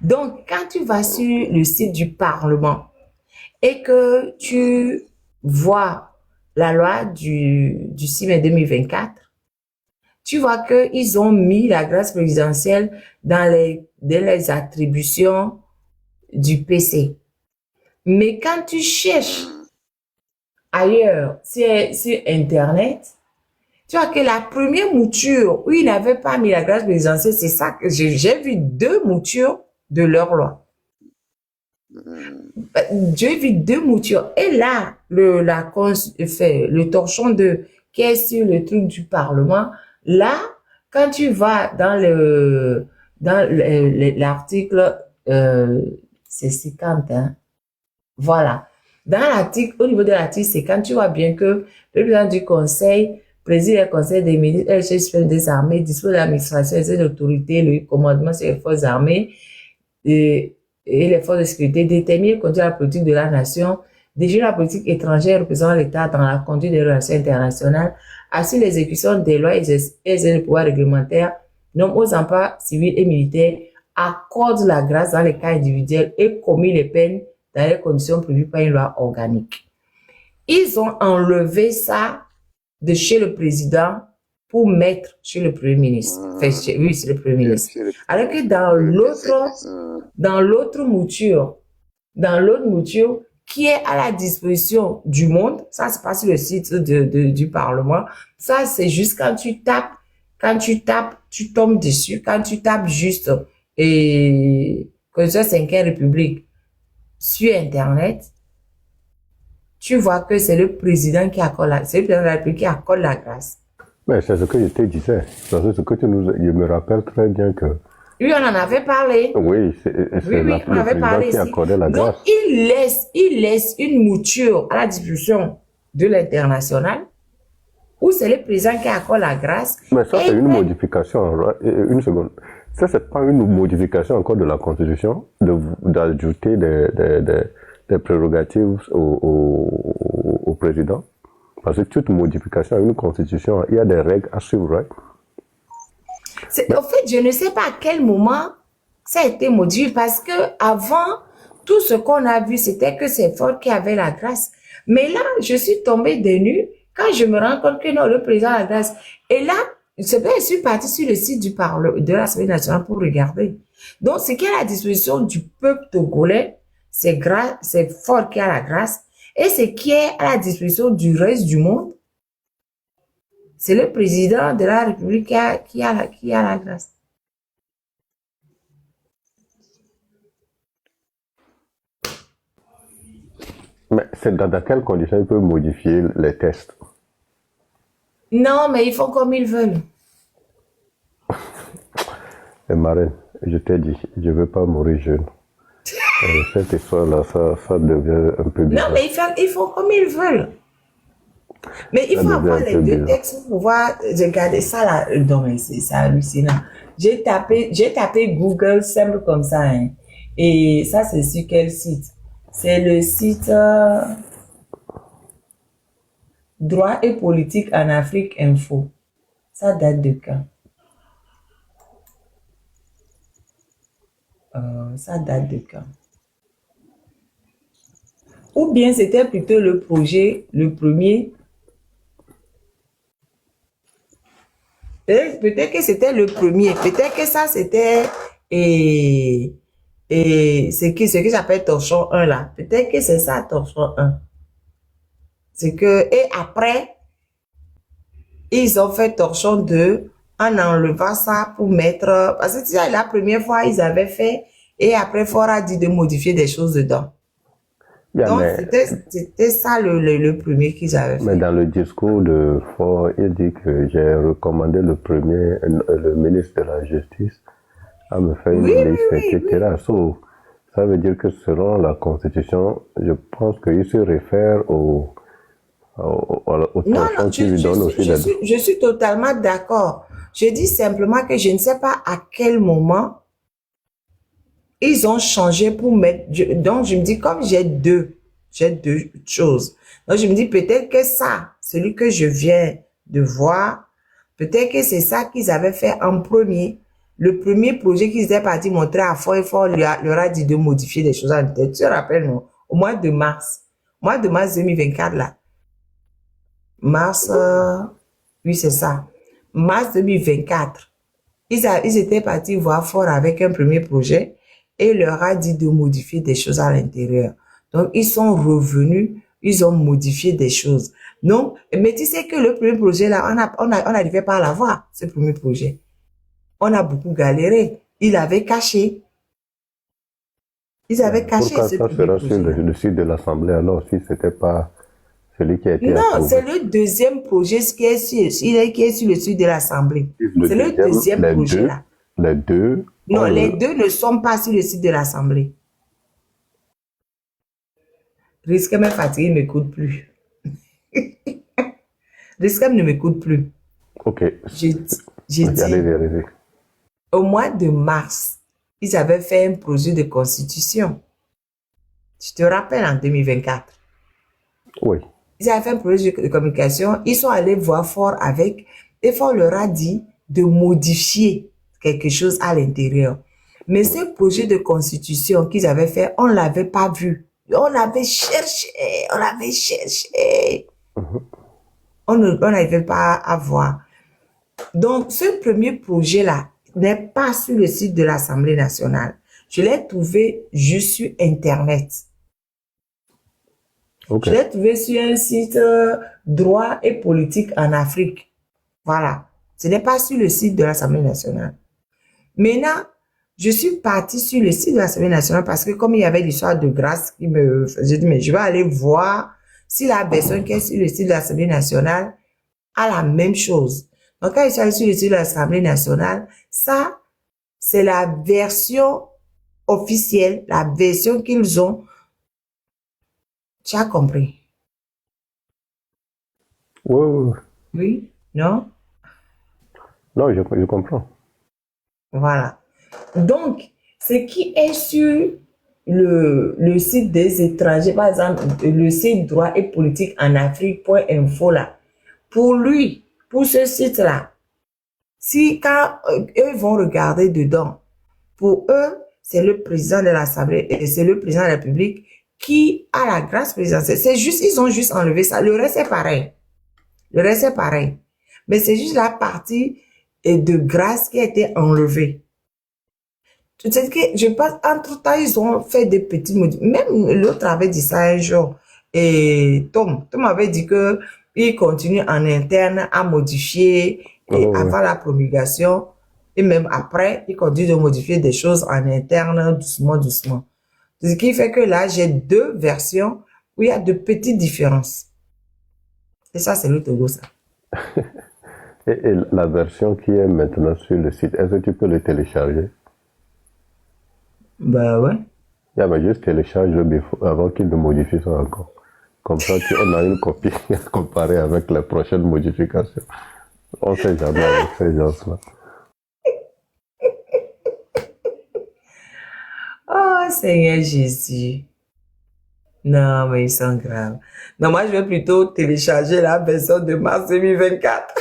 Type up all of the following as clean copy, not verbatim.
Donc, quand tu vas sur le site du Parlement et que tu vois la loi du 6 mai 2024, tu vois qu'ils ont mis la grâce présidentielle dans les attributions du PC. Mais quand tu cherches ailleurs, sur Internet, tu vois que la première mouture où ils n'avaient pas mis la grâce présidentielle, c'est ça que j'ai vu deux moutures de leur loi. J'ai vu deux moutures. Et là, le torchon qui est sur le truc du Parlement, là, quand tu vas dans l'article, c'est 50, hein. Voilà. Dans l'article, au niveau de l'article, c'est quand tu vois bien que le président du conseil préside le conseil des ministres et le chef suprême des armées, dispose de l'administration et des autorités, le commandement sur les forces armées et les forces de sécurité, détermine et conduit la politique de la nation, définit la politique étrangère représentant l'État dans la conduite des relations internationales, assure l'exécution des lois et exerce le pouvoir réglementaire, nomme aux emplois civils et militaires, accorde la grâce dans les cas individuels et commet les peines dans les conditions prévues par une loi organique. Ils ont enlevé ça de chez le président pour mettre chez le premier ministre. Enfin, oui, c'est le premier ministre. Alors que dans l'autre mouture, qui est à la disposition du monde, ça c'est pas sur le site du Parlement, ça c'est juste quand tu tapes, tu tombes dessus, quand tu tapes juste Constitution 5e République sur Internet, tu vois que c'est le président qui accorde c'est le président de la République qui accorde la grâce. Mais c'est ce que je te disais. C'est ce que je me rappelle très bien que. Oui, on en avait parlé. Oui, c'est le président qui accordait la grâce. Donc, il laisse une mouture à la discussion de l'international où c'est le président qui accorde la grâce. Mais ça, c'est une modification. Une seconde. Ça, c'est pas une modification encore de la Constitution d'ajouter des prérogatives au président. Parce que toute modification à une constitution, il y a des règles à suivre, right? En fait, je ne sais pas à quel moment ça a été modifié parce que avant, tout ce qu'on a vu, c'était que c'est Ford qui avait la grâce. Mais là, je suis tombée des nues quand je me rends compte que non, le président a la grâce. Et là, c'est bien, je suis partie sur le site de l'Assemblée nationale pour regarder. Donc, ce qui est à la disposition du peuple togolais, c'est Ford qui a la grâce. Et ce qui est à la disposition du reste du monde, c'est le président de la République qui a la grâce. Mais c'est dans quelles conditions ils peuvent modifier les tests? Non, mais ils font comme ils veulent. Et Marine, je t'ai dit, je ne veux pas mourir jeune. Cette histoire-là, ça devient un peu bizarre. Non, mais ils font comme ils veulent. Mais il faut avoir les deux textes pour pouvoir regarder ça là. Non, mais c'est hallucinant. J'ai tapé Google simple comme ça. Hein. Et ça, c'est sur quel site? C'est le site Droit et politique en Afrique Info. Ça date de quand? Ça date de quand? Ou bien c'était plutôt le projet, le premier. Peut-être que c'était le premier. Peut-être que ça c'était ce qui s'appelle torchon 1 là. Peut-être que c'est ça torchon 1. C'est que et après ils ont fait torchon 2 en enlevant ça pour mettre parce que la première fois ils avaient fait et après Ford a dit de modifier des choses dedans. Yeah, donc c'était ça le premier qu'ils avaient fait. Mais dans le discours de Ford, il dit que j'ai recommandé le ministre de la Justice à me faire une liste, etc. So, ça veut dire que selon la Constitution, je pense qu'il se réfère au torchon qui lui donne aussi je suis totalement d'accord. Je dis simplement que je ne sais pas à quel moment ils ont changé pour mettre. Donc, je me dis, comme j'ai deux choses. Donc, je me dis, peut-être que ça, celui que je viens de voir, peut-être que c'est ça qu'ils avaient fait en premier. le premier projet qu'ils étaient partis montrer à fort et fort leur a dit de modifier des choses à l'intérieur. Tu te rappelles, non? Au mois de mars. Mois de mars 2024, là. Mars, oui, c'est ça. Mars 2024. Ils étaient partis voir fort avec un premier projet et il leur a dit de modifier des choses à l'intérieur. Donc, ils sont revenus, ils ont modifié des choses. Donc, mais tu sais que le premier projet, là, on n'arrivait pas à l'avoir, ce premier projet. On a beaucoup galéré. Ils l'avaient caché. Ils avaient caché Pourquoi ce ça premier sera sur projet. le site de l'Assemblée alors si c'était pas celui qui a été Non, approuvé? c'est le deuxième projet qui est sur le site de l'Assemblée. C'est le deuxième projet là. Les deux. Non, les deux ne sont pas sur le site de l'Assemblée. Risque m'est fatigué, il ne m'écoute plus. Risque ne m'écoute plus. Ok. J'ai Allez dit, vérifier. au mois de mars, ils avaient fait un projet de constitution. Je te rappelle en 2024. Oui. Ils avaient fait un projet de communication. Ils sont allés voir Fort avec. Et Fort leur a dit de modifier quelque chose à l'intérieur. Mais ce projet de constitution qu'ils avaient fait, on ne l'avait pas vu. On avait cherché, on avait cherché. On n'arrivait pas à voir. Donc, ce premier projet-là n'est pas sur le site de l'Assemblée nationale. Je l'ai trouvé juste sur Internet. Ok. Je l'ai trouvé sur un site droit et politique en Afrique. Voilà. Ce n'est pas sur le site de l'Assemblée nationale. Maintenant, je suis partie sur le site de l'Assemblée nationale parce que comme il y avait l'histoire de grâce qui me faisait dire, mais je vais aller voir si la personne qui est sur le site de l'Assemblée nationale a la même chose. Donc, quand je suis allée sur le site de l'Assemblée nationale, ça, c'est la version officielle, la version qu'ils ont. Tu as compris? Oui, oui. Oui? Non? Non, je comprends. Voilà. Donc, ce qui est sur le site des étrangers, par exemple, le site droit et politique en Afrique.info là, pour lui, pour ce site-là, si quand eux vont regarder dedans, pour eux, c'est le président de l'Assemblée et c'est le président de la République qui a la grâce présidentielle. C'est juste, ils ont juste enlevé ça. Le reste est pareil. Le reste est pareil. Mais c'est juste la partie de grâce qui a été enlevée. C'est que je pense, entre-temps, ils ont fait des petits modifications. Même l'autre avait dit ça un jour. Et Tom avait dit que il continue en interne à modifier et avant la promulgation. Et même après, il continue de modifier des choses en interne doucement, doucement. Ce qui fait que là, j'ai deux versions où il y a de petites différences. Et ça, c'est le Togo, ça. Et la version qui est maintenant sur le site, est-ce que tu peux le télécharger? Bah ouais. Yeah, mais juste télécharge-le avant qu'il ne modifie ça encore. Comme ça, on a une copie comparée avec les prochaines modifications. On ne sait jamais avec ces gens-là. Oh, Seigneur Jésus. Non, mais ils sont graves. Non, moi, je vais plutôt télécharger la version de mars 2024.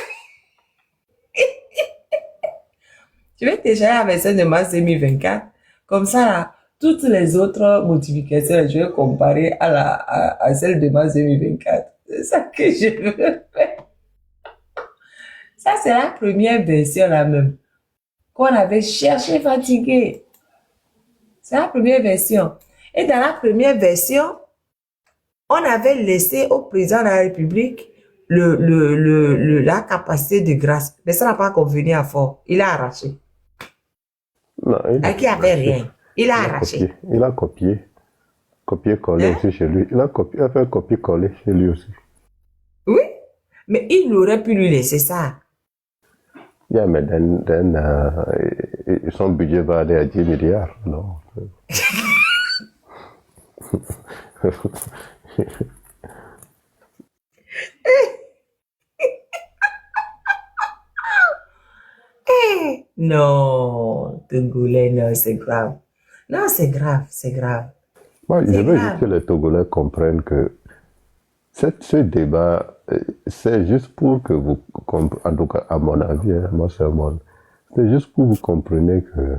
Je vais télécharger la version de mars 2024. Comme ça, là, toutes les autres modifications, je vais comparer à celle de mars 2024. C'est ça que je veux faire. Ça, c'est la première version, là même. Qu'on avait cherché fatigué. C'est la première version. Et dans la première version, on avait laissé au président de la République la capacité de grâce. Mais ça n'a pas convenu à Fort. Il a arraché. Non, À qui avait rien. Il a arraché. Il a copié. Copié-collé aussi chez lui. Il a fait un copier-coller chez lui aussi. Oui, mais il aurait pu lui laisser ça. Yeah, mais son budget va aller à 10 milliards. Non. Non, Togolais, non, c'est grave. Non, c'est grave, c'est grave. Moi, je veux juste que les Togolais comprennent que ce débat, c'est juste pour que vous compreniez, en tout cas, à mon avis, moi, c'est C'est juste pour vous compreniez que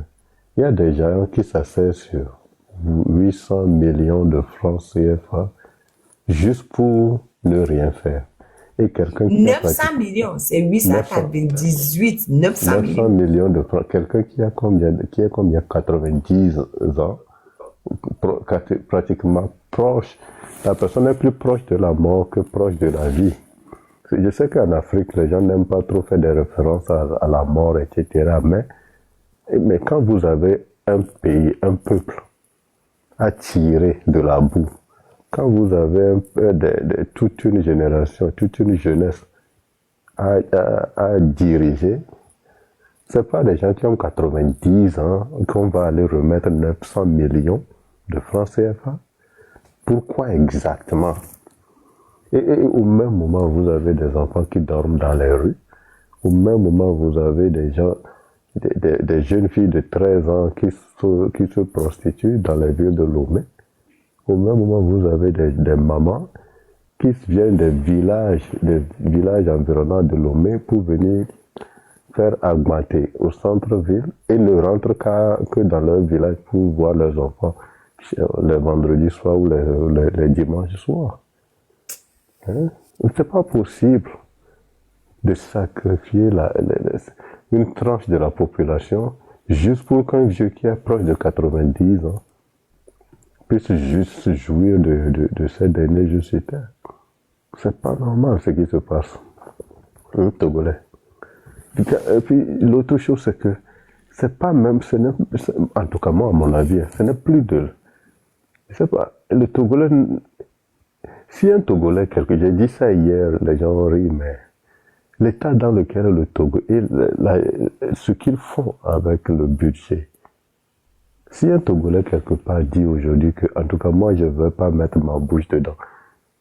il y a des gens qui s'asseyent sur 800 millions de francs CFA juste pour ne rien faire. Et quelqu'un qui a 900 millions, c'est 900 898, 900 900 millions. millions de francs, quelqu'un qui a combien 90 ans, pratiquement proche, la personne est plus proche de la mort que proche de la vie. Je sais qu'en Afrique, les gens n'aiment pas trop faire des références à la mort, etc. Mais quand vous avez un pays, un peuple à tirer de la boue, quand vous avez toute une génération, toute une jeunesse à diriger, ce n'est pas des gens qui ont 90 ans qu'on va aller remettre 900 millions de francs CFA. Pourquoi exactement? Et au même moment, vous avez des enfants qui dorment dans les rues. Au même moment, vous avez des gens, des jeunes filles de 13 ans qui se prostituent dans les villes de Lomé. Au même moment, vous avez des mamans qui viennent des villages environnants de Lomé pour venir faire augmenter au centre-ville et ne rentrent que dans leur village pour voir leurs enfants les vendredis soirs ou les dimanches soirs. Hein? C'est pas possible de sacrifier une tranche de la population juste pour qu'un vieux qui est proche de 90 ans puisse juste jouir de ses derniers jours sur terre. C'est pas normal ce qui se passe. Togolais. Et puis l'autre chose, c'est que c'est pas même, en tout cas moi à mon avis, ce n'est plus je sais pas, le Togolais, si un Togolais, j'ai dit ça hier, les gens rient, mais l'état dans lequel le Togo, et ce qu'ils font avec le budget, si un Togolais quelque part dit aujourd'hui que, en tout cas moi je ne veux pas mettre ma bouche dedans,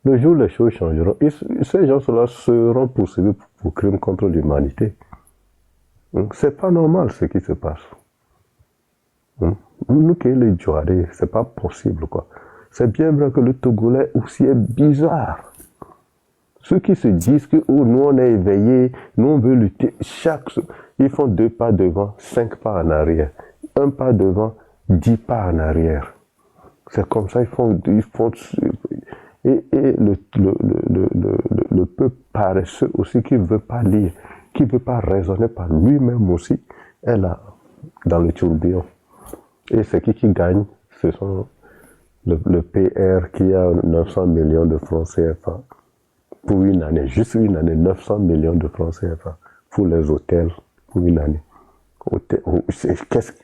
le jour où les choses changeront, ces gens-là seront poursuivis pour crimes contre l'humanité. C'est pas normal ce qui se passe. Nous qui les Djouarés, c'est pas possible quoi. C'est bien vrai que le Togolais aussi est bizarre. Ceux qui se disent que oh, nous on est éveillés, nous on veut lutter, ils font 2 pas devant, 5 pas en arrière. 1 pas devant, 10 pas en arrière. C'est comme ça, ils font et le peuple paresseux aussi qui ne veut pas lire, qui ne veut pas raisonner par lui-même aussi, est là, dans le tourbillon. Et c'est qui gagne? Ce sont le PR qui a 900 millions de francs CFA pour une année, juste une année, 900 millions de francs CFA pour les hôtels, pour une année.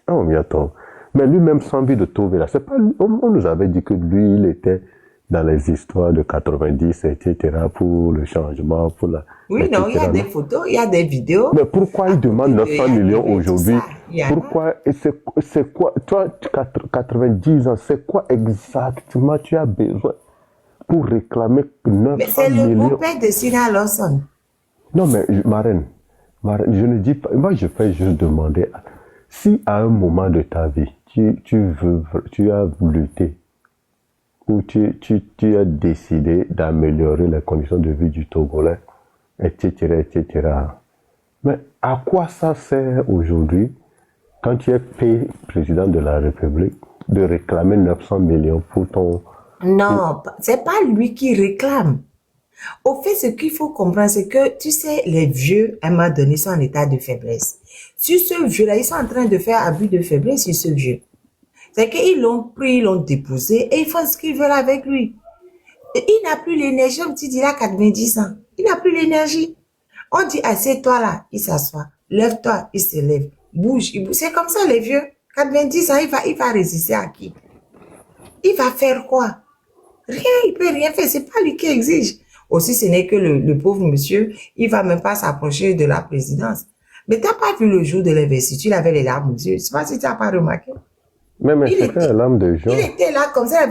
On m'y attend. Mais lui-même sans envie de trouver là. C'est pas, on nous avait dit que lui, il était dans les histoires de 90, etc., pour le changement, pour la... Oui, etc. non, il y a des photos, il y a des vidéos. Mais pourquoi il demande 900 millions aujourd'hui? Pourquoi? Et c'est quoi? Toi, 90 ans, c'est quoi exactement tu as besoin pour réclamer 900 millions? Mais c'est le beau-père de Sina Lawson. Non, mais marraine, je ne dis pas... Moi, je fais juste demander... Si à un moment de ta vie, tu as lutté, ou tu as décidé d'améliorer les conditions de vie du Togolais, etc., etc. Mais à quoi ça sert aujourd'hui, quand tu es président de la République, de réclamer 900 millions pour ton... Non, c'est pas lui qui réclame. Au fait, ce qu'il faut comprendre, c'est que, tu sais, les vieux, à un moment donné, sont en état de faiblesse. Sur ce vieux-là, ils sont en train de faire abus de faiblesse sur ce vieux. C'est qu'ils l'ont pris, ils l'ont déposé et ils font ce qu'ils veulent avec lui. Et il n'a plus l'énergie, comme tu dis, il a 90 ans. Il n'a plus l'énergie. On dit, assieds-toi là, il s'assoit. Lève-toi, il se lève. Bouge, il bouge. C'est comme ça, les vieux. 90 ans, il va résister à qui? Il va faire quoi? Rien, il peut rien faire. C'est pas lui qui exige. Aussi, ce n'est que le pauvre monsieur, il va même pas s'approcher de la présidence. Mais t'as pas vu le jour de l'investiture, il avait les larmes aux yeux. Je sais pas si tu n'as pas remarqué. Mais c'est pas la lame de Jean. Il était là comme ça,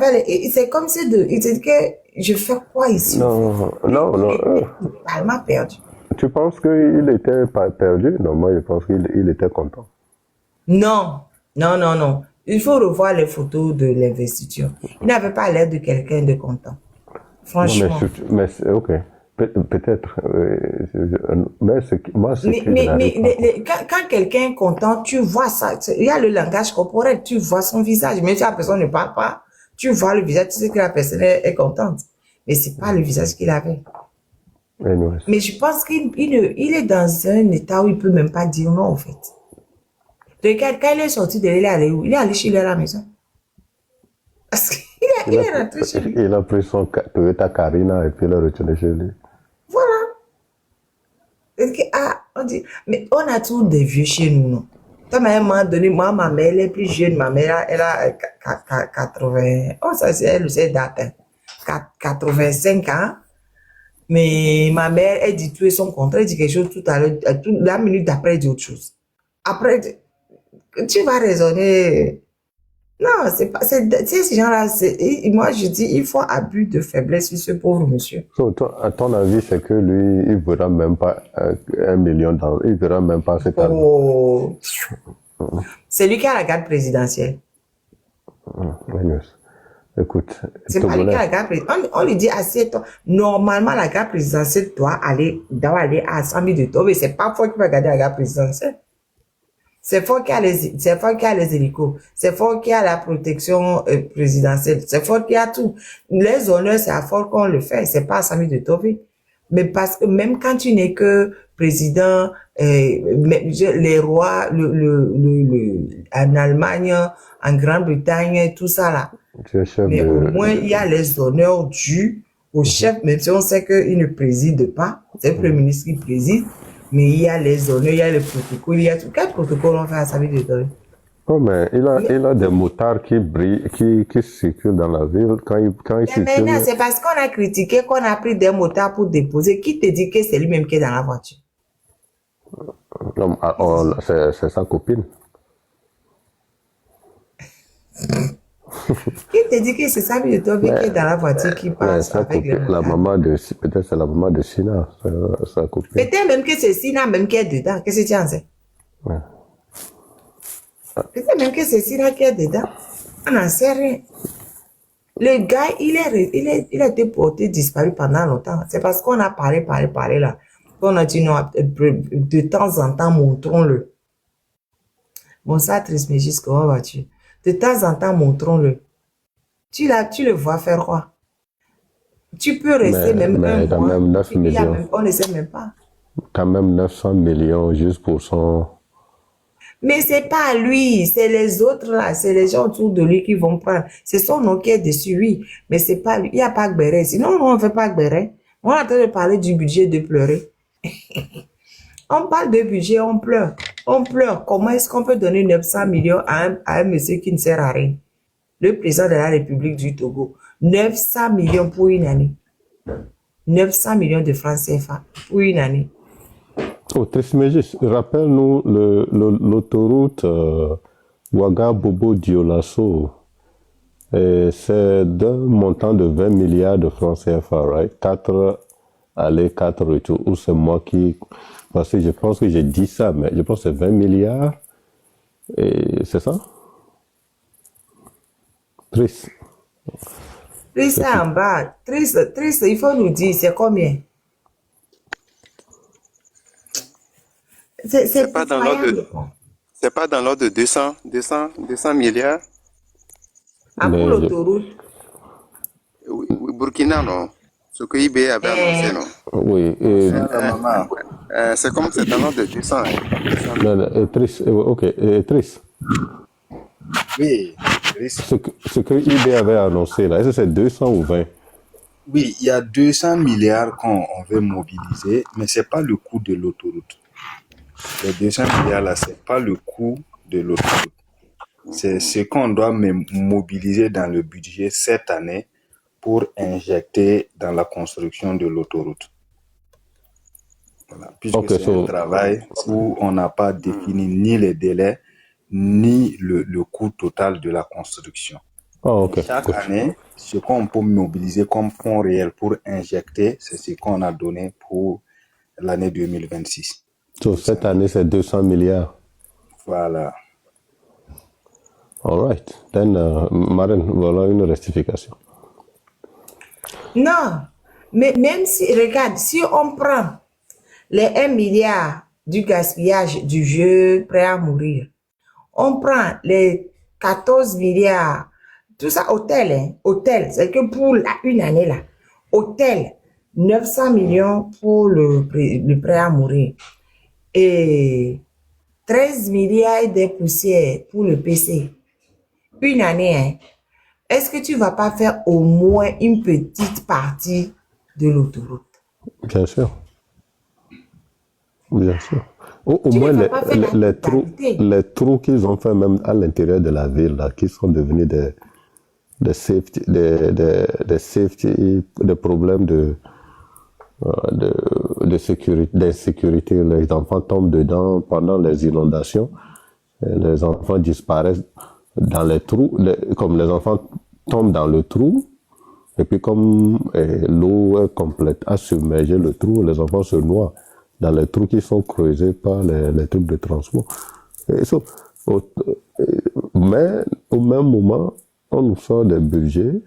c'est comme si il se dit que je fais quoi ici? Non. Il m'a perdu. Tu penses qu'il était pas perdu? Non, moi je pense qu'il était content. Non. Il faut revoir les photos de l'investiture. Il n'avait pas l'air de quelqu'un de content. Franchement. Non, mais ok. Peut-être. Mais moi, ce que je n'arrive pas à comprendre. Quand quelqu'un est content, tu vois ça. Il y a le langage corporel, tu vois son visage. Même si la personne ne parle pas, tu vois le visage, tu sais que la personne est contente. Mais c'est pas le visage qu'il avait. Anyways. Mais je pense il est dans un état où il peut même pas dire non, en fait. Regarde, quand il est sorti de là, il est allé où? Il est allé chez lui à la maison. Parce qu'il Il il a, est rentré chez lui. il a pris son Toyota Carina et puis il est retourné chez lui. Voilà. On dit, mais on a toujours des vieux chez nous, non? Toi, à un moment donné, moi, ma mère, elle est plus jeune. Ma mère, elle a 80. Oh, ça, c'est elle, c'est date. 85 ans. Mais ma mère, elle dit tout et son contraire. Elle dit quelque chose tout à l'heure. La minute d'après, elle dit autre chose. Après, tu vas raisonner. Non, c'est pas. Ces gens-là, moi, je dis, il faut abus de faiblesse sur ce pauvre monsieur. So, à ton avis, c'est que lui, il ne verra même pas 1 million dans, il ne verra même pas cet argent. Oh. C'est lui qui a la garde présidentielle. Anyways. Écoute, C'est pas lui qui a Togolais, la garde présidentielle. On lui dit, assieds-toi. Normalement, la garde présidentielle doit aller à 100 000 de taux, mais c'est pas fort qui va garder la garde présidentielle. C'est fort qu'il y a les hélicos. C'est fort qu'il y a la protection présidentielle. C'est fort qu'il y a tout. Les honneurs, c'est à fort qu'on le fait. C'est pas à 100 000 de taux. Mais parce que même quand tu n'es que président, les rois, en Allemagne, en Grande-Bretagne, tout ça là. tu es chef Mais de... au moins, il y a les honneurs dus au chef, même si on sait qu'il ne préside pas. C'est le Premier ministre qui préside. Mais il y a les honneurs, il y a les protocoles, il y a tout. Quel protocole on fait à sa vie de donner? Oh, mais il a des motards qui brillent, qui circulent dans la ville. Quand il Mais circule, maintenant, c'est parce qu'on a critiqué qu'on a pris des motards pour déposer. Qui te dit que c'est lui-même qui est dans la voiture? non, c'est sa copine. Qui te dit que c'est sa vie de Toby qui est dans la voiture qui passe Sa avec copine, les la motards? maman de, peut-être c'est la maman de Sina, sa copine. Peut-être même que c'est Sina même qui est dedans. Qu'est-ce que tu en sais? Ouais. Peut-être même que c'est Sina qui est dedans. On n'en sait rien. Le gars, il a été porté disparu pendant longtemps. C'est parce qu'on a parlé là. On a dit non, de temps en temps, montrons-le. Bon, ça, Trismégis, comment vas-tu? De temps en temps, montrons-le. Tu le vois faire quoi? Tu peux rester même Mais un quand mois. même 9 millions. On ne sait même pas. Quand même 900 millions juste pour son... Mais c'est pas lui, c'est les autres là, c'est les gens autour de lui qui vont prendre. C'est son nom qui est dessus, oui, mais c'est pas lui. Il n'y a pas Gbéré. Sinon, on ne fait pas Gbéré. On est en train de parler du budget de pleurer. On parle de budget, on pleure. On pleure. Comment est-ce qu'on peut donner 900 millions à un monsieur qui ne sert à rien? Le président de la République du Togo. 900 millions pour une année. 900 millions de francs CFA pour une année. Oh, Trismégis, rappelle-nous l'autoroute Ouagabougou-Dioulasso. C'est d'un montant de 20 milliards de francs CFA, right? 4 aller, 4 retours. Ou c'est moi qui... Parce que je pense que j'ai dit ça, mais je pense que c'est 20 milliards. Et c'est ça? Triste. Triste en bas. Triste, il faut nous dire, c'est combien? C'est pas dans l'ordre de, c'est pas dans l'ordre de 200 milliards. Ah, pour l'autoroute? Oui, Burkina, non. Ce que IB avait annoncé, non. Oui. C'est comme c'est dans l'ordre de 200. Triste, ok. Triste. Oui, Ce que IB avait annoncé, là, est-ce que c'est 200 ou 20? oui, il y a 200 milliards qu'on veut mobiliser, mais c'est pas le coût de l'autoroute. Les 200 milliards là, c'est pas le coût de l'autoroute. C'est ce qu'on doit mobiliser dans le budget cette année pour injecter dans la construction de l'autoroute. Voilà. Puisque c'est un travail où on n'a pas défini ni les délais, ni le coût total de la construction. Chaque année, ce qu'on peut mobiliser comme fonds réel pour injecter, c'est ce qu'on a donné pour l'année 2026. Cette année, c'est 200 milliards. Voilà. All right. Then, Marine, voilà une rectification. Non, Mais même si, regarde, si on prend les 1 milliard du gaspillage du jeu prêt à mourir, on prend les 14 milliards, tout ça, hôtel, hein, hôtel, c'est que pour une année là, hôtel, 900 millions pour le prêt à mourir et 13 milliards et des poussières pour le PC. Une année, hein. Est-ce que tu vas pas faire au moins une petite partie de l'autoroute? Bien sûr, bien sûr. Au Tu ne moins, vas pas faire la totalité. les trous qu'ils ont fait même à l'intérieur de la ville, là, qui sont devenus des safety, des safety, des problèmes de sécurité, d'insécurité. Les enfants tombent dedans pendant les inondations. Et les enfants disparaissent dans les trous. Comme les enfants tombent dans le trou, et puis comme l'eau est complète à submerger le trou, les enfants se noient dans les trous qui sont creusés par les trucs de transport. Mais au même moment, on nous sort des budgets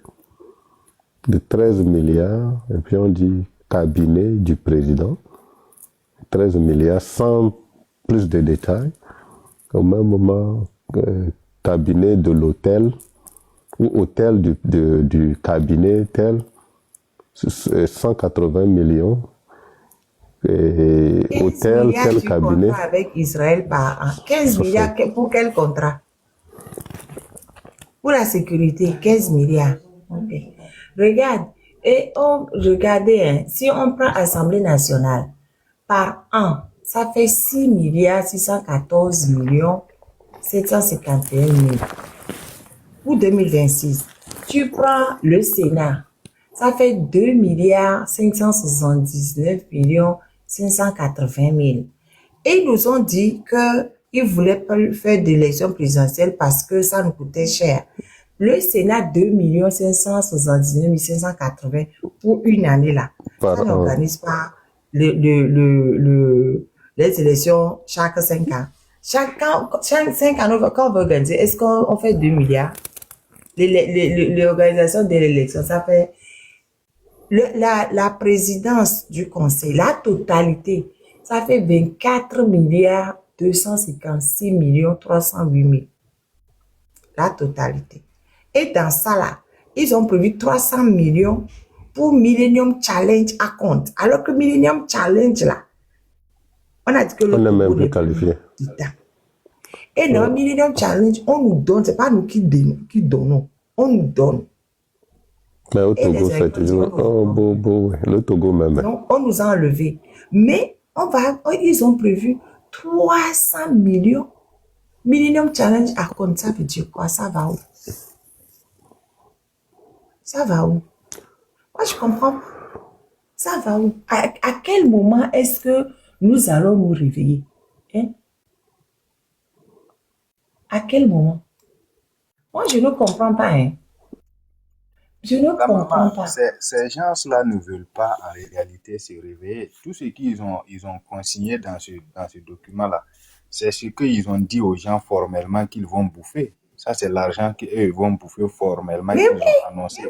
de 13 milliards, et puis on dit cabinet du président, 13 milliards sans plus de détails. Au même moment, cabinet de l'hôtel, ou hôtel du cabinet tel, 180 millions. Et 15 hôtel, milliards tel du cabinet. contrat avec Israël par an. 15 milliards pour quel contrat? Pour la sécurité, 15 milliards. Ok. Regarde, et on regardez, hein, si on prend Assemblée nationale, par an, ça fait 6 milliards 614 millions 751 000 pour 2026. Tu prends le Sénat, ça fait 2 milliards 579 millions 580 000. Et ils nous ont dit qu'ils voulaient pas faire d'élection présidentielle parce que ça nous coûtait cher. Le Sénat, 2 579 580 pour une année là. Par Ça an. n'organise pas les élections chaque 5 ans. Chaque 5 ans, quand on veut organiser, est-ce qu'on fait 2 milliards? L'organisation de l'élection, ça fait la présidence du conseil, la totalité, ça fait 24 milliards 256 millions 308 000. La totalité. Et dans ça là, ils ont prévu 300 millions pour Millennium Challenge à compte. Alors que Millennium Challenge là, on a dit que On n'est même plus qualifié. Et dans Millennium Challenge, on nous donne, c'est pas nous qui donnons, on nous donne. Mais au Togo, c'est toujours. Oh, le Togo même. Donc, on nous a enlevé. Mais ils ont prévu 300 millions. Millennium Challenge à compte, ça veut dire quoi? Ça va où? Ça va où? Moi, je comprends pas. Ça va où? À quel moment est-ce que nous allons nous réveiller? Hein? À quel moment? Moi, je ne comprends pas. Hein? Je ne comprends pas. Ces gens-là ne veulent pas en réalité se réveiller. Tout ce qu'ils ont consigné dans ce document-là, c'est ce qu'ils ont dit aux gens formellement qu'ils vont bouffer. Ça, c'est l'argent qu'ils vont bouffer formellement, qu'ils ont annoncé.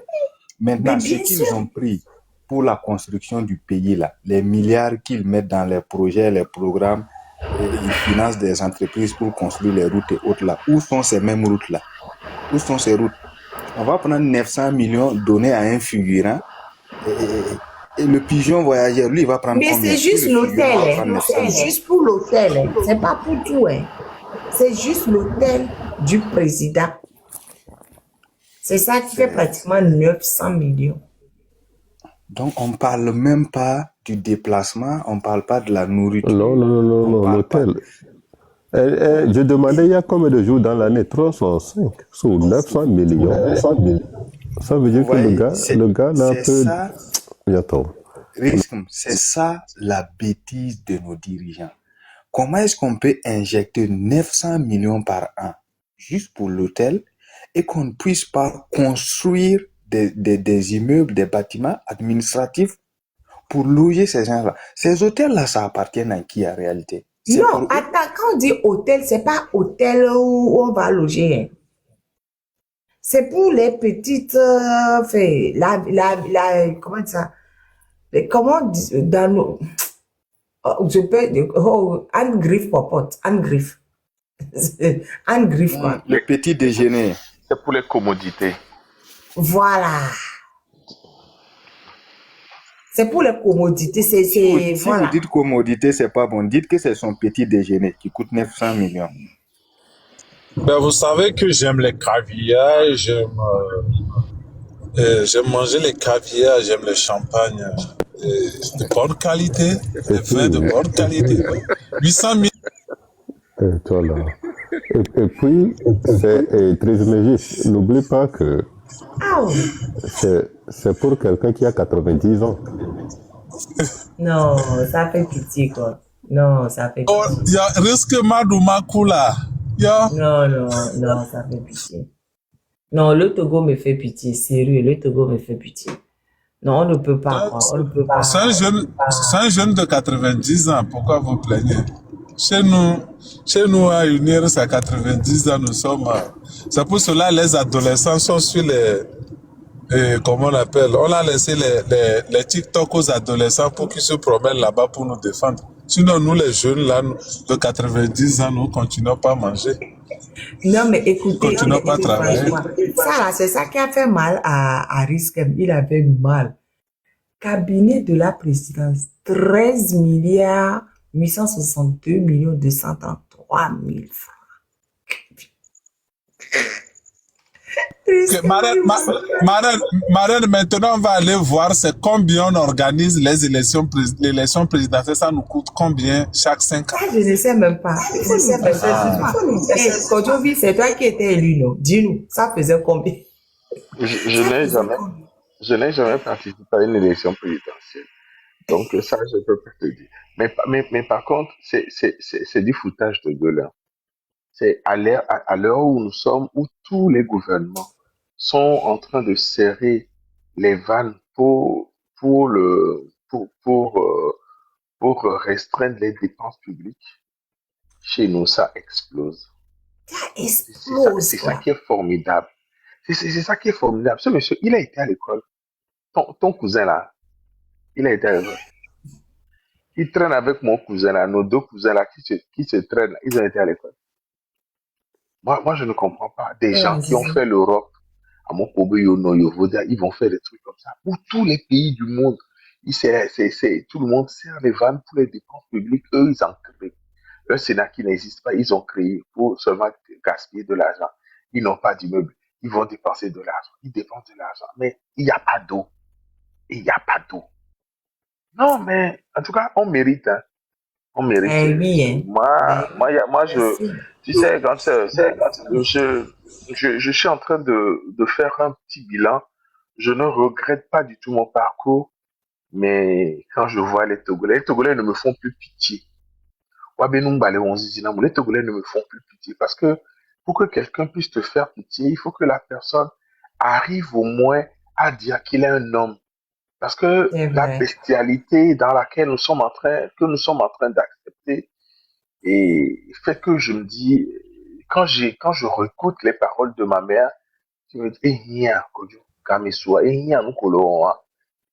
Maintenant, ce qu'ils ont pris pour la construction du pays, là, les milliards qu'ils mettent dans les projets, les programmes, et ils financent des entreprises pour construire les routes et autres là. Où sont ces mêmes routes-là? Où sont ces routes? On va prendre 900 millions donnés à un figurant et le pigeon voyageur, lui, il va prendre Mais combien? c'est juste l'hôtel. C'est juste pour l'hôtel. C'est pas pour tout. Hein. C'est juste l'hôtel du président. C'est ça qui fait pratiquement 900 millions. Donc, on ne parle même pas du déplacement, on ne parle pas de la nourriture. Non, l'hôtel. Je demandais il y a combien de jours dans l'année? 305 sur 900 millions. Ça veut dire que le gars n'a peu... Bientôt. C'est ça la bêtise de nos dirigeants. Comment est-ce qu'on peut injecter 900 millions par an juste pour l'hôtel et qu'on ne puisse pas construire des immeubles, des bâtiments administratifs pour loger ces gens-là? Ces hôtels-là, ça appartient à qui en réalité? Non, attends, quand on dit hôtel, c'est pas hôtel où on va loger. Hein. C'est pour les petites, comment dire ça? comment dans nos... Oh, je peux... Oh, Anne Griffe, popote. Anne Griffe. Anne Griffe, quoi. Le petit déjeuner. C'est pour les commodités. Voilà. C'est pour les commodités. Si vous Voilà. dites commodité, c'est pas bon. Dites que c'est son petit déjeuner qui coûte 900 millions. Ben, vous savez que j'aime les caviars, j'aime manger les caviars, j'aime le champagne de bonne qualité, les vins de bonne qualité. 800 000. Toi là. Et puis, c'est Trismégis. N'oublie pas que Ah oui. c'est pour quelqu'un qui a 90 ans. Non, ça fait pitié, quoi. Non, ça fait Oh, pitié. il y a risque Madoumakou là. Yeah. Non, ça fait pitié. Non, le Togo me fait pitié, sérieux, le Togo me fait pitié. Non, on ne peut pas, quoi. On ne peut pas. C'est un jeune de 90 ans. Pourquoi vous plaignez? Chez nous, à Unir, c'est à 90 ans, nous sommes. C'est pour cela les adolescents sont sur comment on appelle? On a laissé les TikTok aux adolescents pour qu'ils se promènent là-bas pour nous défendre. Sinon, nous, les jeunes, là, de 90 ans, nous continuons pas à manger. Non, mais écoutez, Continuons pas à travailler. ça, là, c'est ça qui a fait mal à Riskem. Il avait mal. Cabinet de la présidence, 13 milliards 862 millions 233 000 francs. Okay, Marraine, maintenant, on va aller voir c'est combien on organise l'élection présidentielle. Ça nous coûte combien chaque 5 ans? Ça, je ne sais même pas. Kojovi, c'est toi qui étais élu, non? Dis-nous, ça faisait combien? Je n'ai jamais participé à une élection présidentielle. Donc, ça, je peux pas te dire. Mais par contre, c'est du foutage de gueule, hein. C'est à l'heure où nous sommes, où tous les gouvernements sont en train de serrer les vannes pour restreindre les dépenses publiques. Chez nous, ça explose. Ça explose, C'est ça quoi. qui est formidable. C'est ça qui est formidable. Ce monsieur, il a été à l'école. Ton cousin là, il a été à l'école. Il traîne avec mon cousin là, nos deux cousins là qui se traînent, là, ils ont été à l'école. Moi, je ne comprends pas. Des gens qui ont fait l'Europe, à mon Yono, Yovoda, ils vont faire des trucs comme ça. Pour tous les pays du monde, tout le monde sert les vannes pour les dépenses publiques. Eux, ils en créent. Un Sénat qui n'existe pas, ils ont créé pour seulement gaspiller de l'argent. Ils n'ont pas d'immeuble. Ils vont dépenser de l'argent. Ils dépensent de l'argent. Mais il n'y a pas d'eau. Il n'y a pas d'eau. Non, mais en tout cas, on mérite. Hein. On mérite. Eh oui, hein. Moi, tu sais, je suis en train de faire un petit bilan. Je ne regrette pas du tout mon parcours, mais quand je vois les Togolais ne me font plus pitié. Les Togolais ne me font plus pitié parce que pour que quelqu'un puisse te faire pitié, il faut que la personne arrive au moins à dire qu'il est un homme. Parce que C'est la vrai. bestialité dans laquelle nous sommes en train d'accepter, et fait que je me dis, quand je réécoute les paroles de ma mère, je me dis, eh, nia, Kojo, Kamesua, eh, nia, nous, Kolo, hein.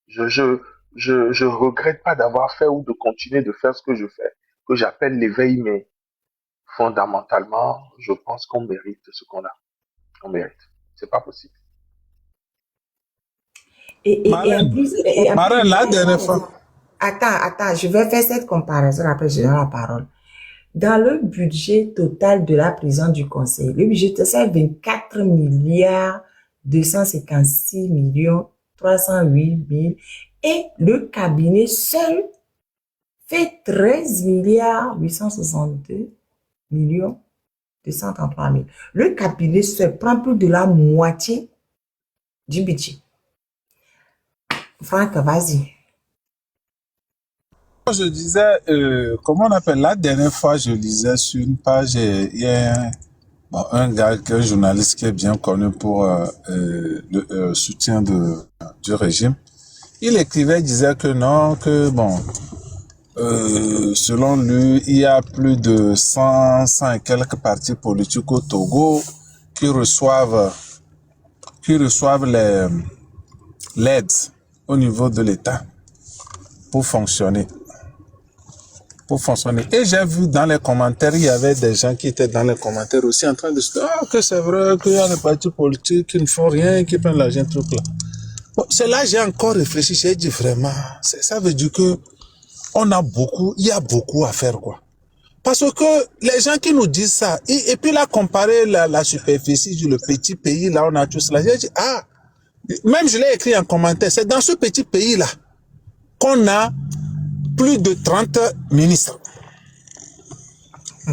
Je regrette pas d'avoir fait ou de continuer de faire ce que je fais, que j'appelle l'éveil, mais fondamentalement, je pense qu'on mérite ce qu'on a. On mérite. C'est pas possible. Et en plus, Marraine, la dernière fois. Attends, je vais faire cette comparaison, après je donne la parole. Dans le budget total de la présidence du conseil, le budget total c'est 24 milliards 256 millions 308 000 et le cabinet seul fait 13 milliards 862 millions 233 000. Le cabinet seul prend plus de la moitié du budget. Franck, vas-y. Je disais, comment on appelle, la dernière fois, je lisais sur une page, il y a un gars, un journaliste qui est bien connu pour le soutien du régime. Il écrivait, il disait que non, que bon, selon lui, il y a plus de 100 et quelques partis politiques au Togo qui reçoivent l'aide au niveau de l'État. pour fonctionner. Pour fonctionner. Et j'ai vu dans les commentaires, il y avait des gens qui étaient dans les commentaires aussi en train de se dire que c'est vrai qu'il y a des partis politiques qui ne font rien, qui prennent l'argent, truc là. Bon, c'est là que j'ai encore réfléchi, j'ai dit vraiment, ça veut dire que il y a beaucoup à faire, quoi. Parce que les gens qui nous disent ça, et puis là, comparer la superficie du le petit pays, là, on a tout cela. J'ai dit, même je l'ai écrit en commentaire, c'est dans ce petit pays-là qu'on a plus de 30 ministres.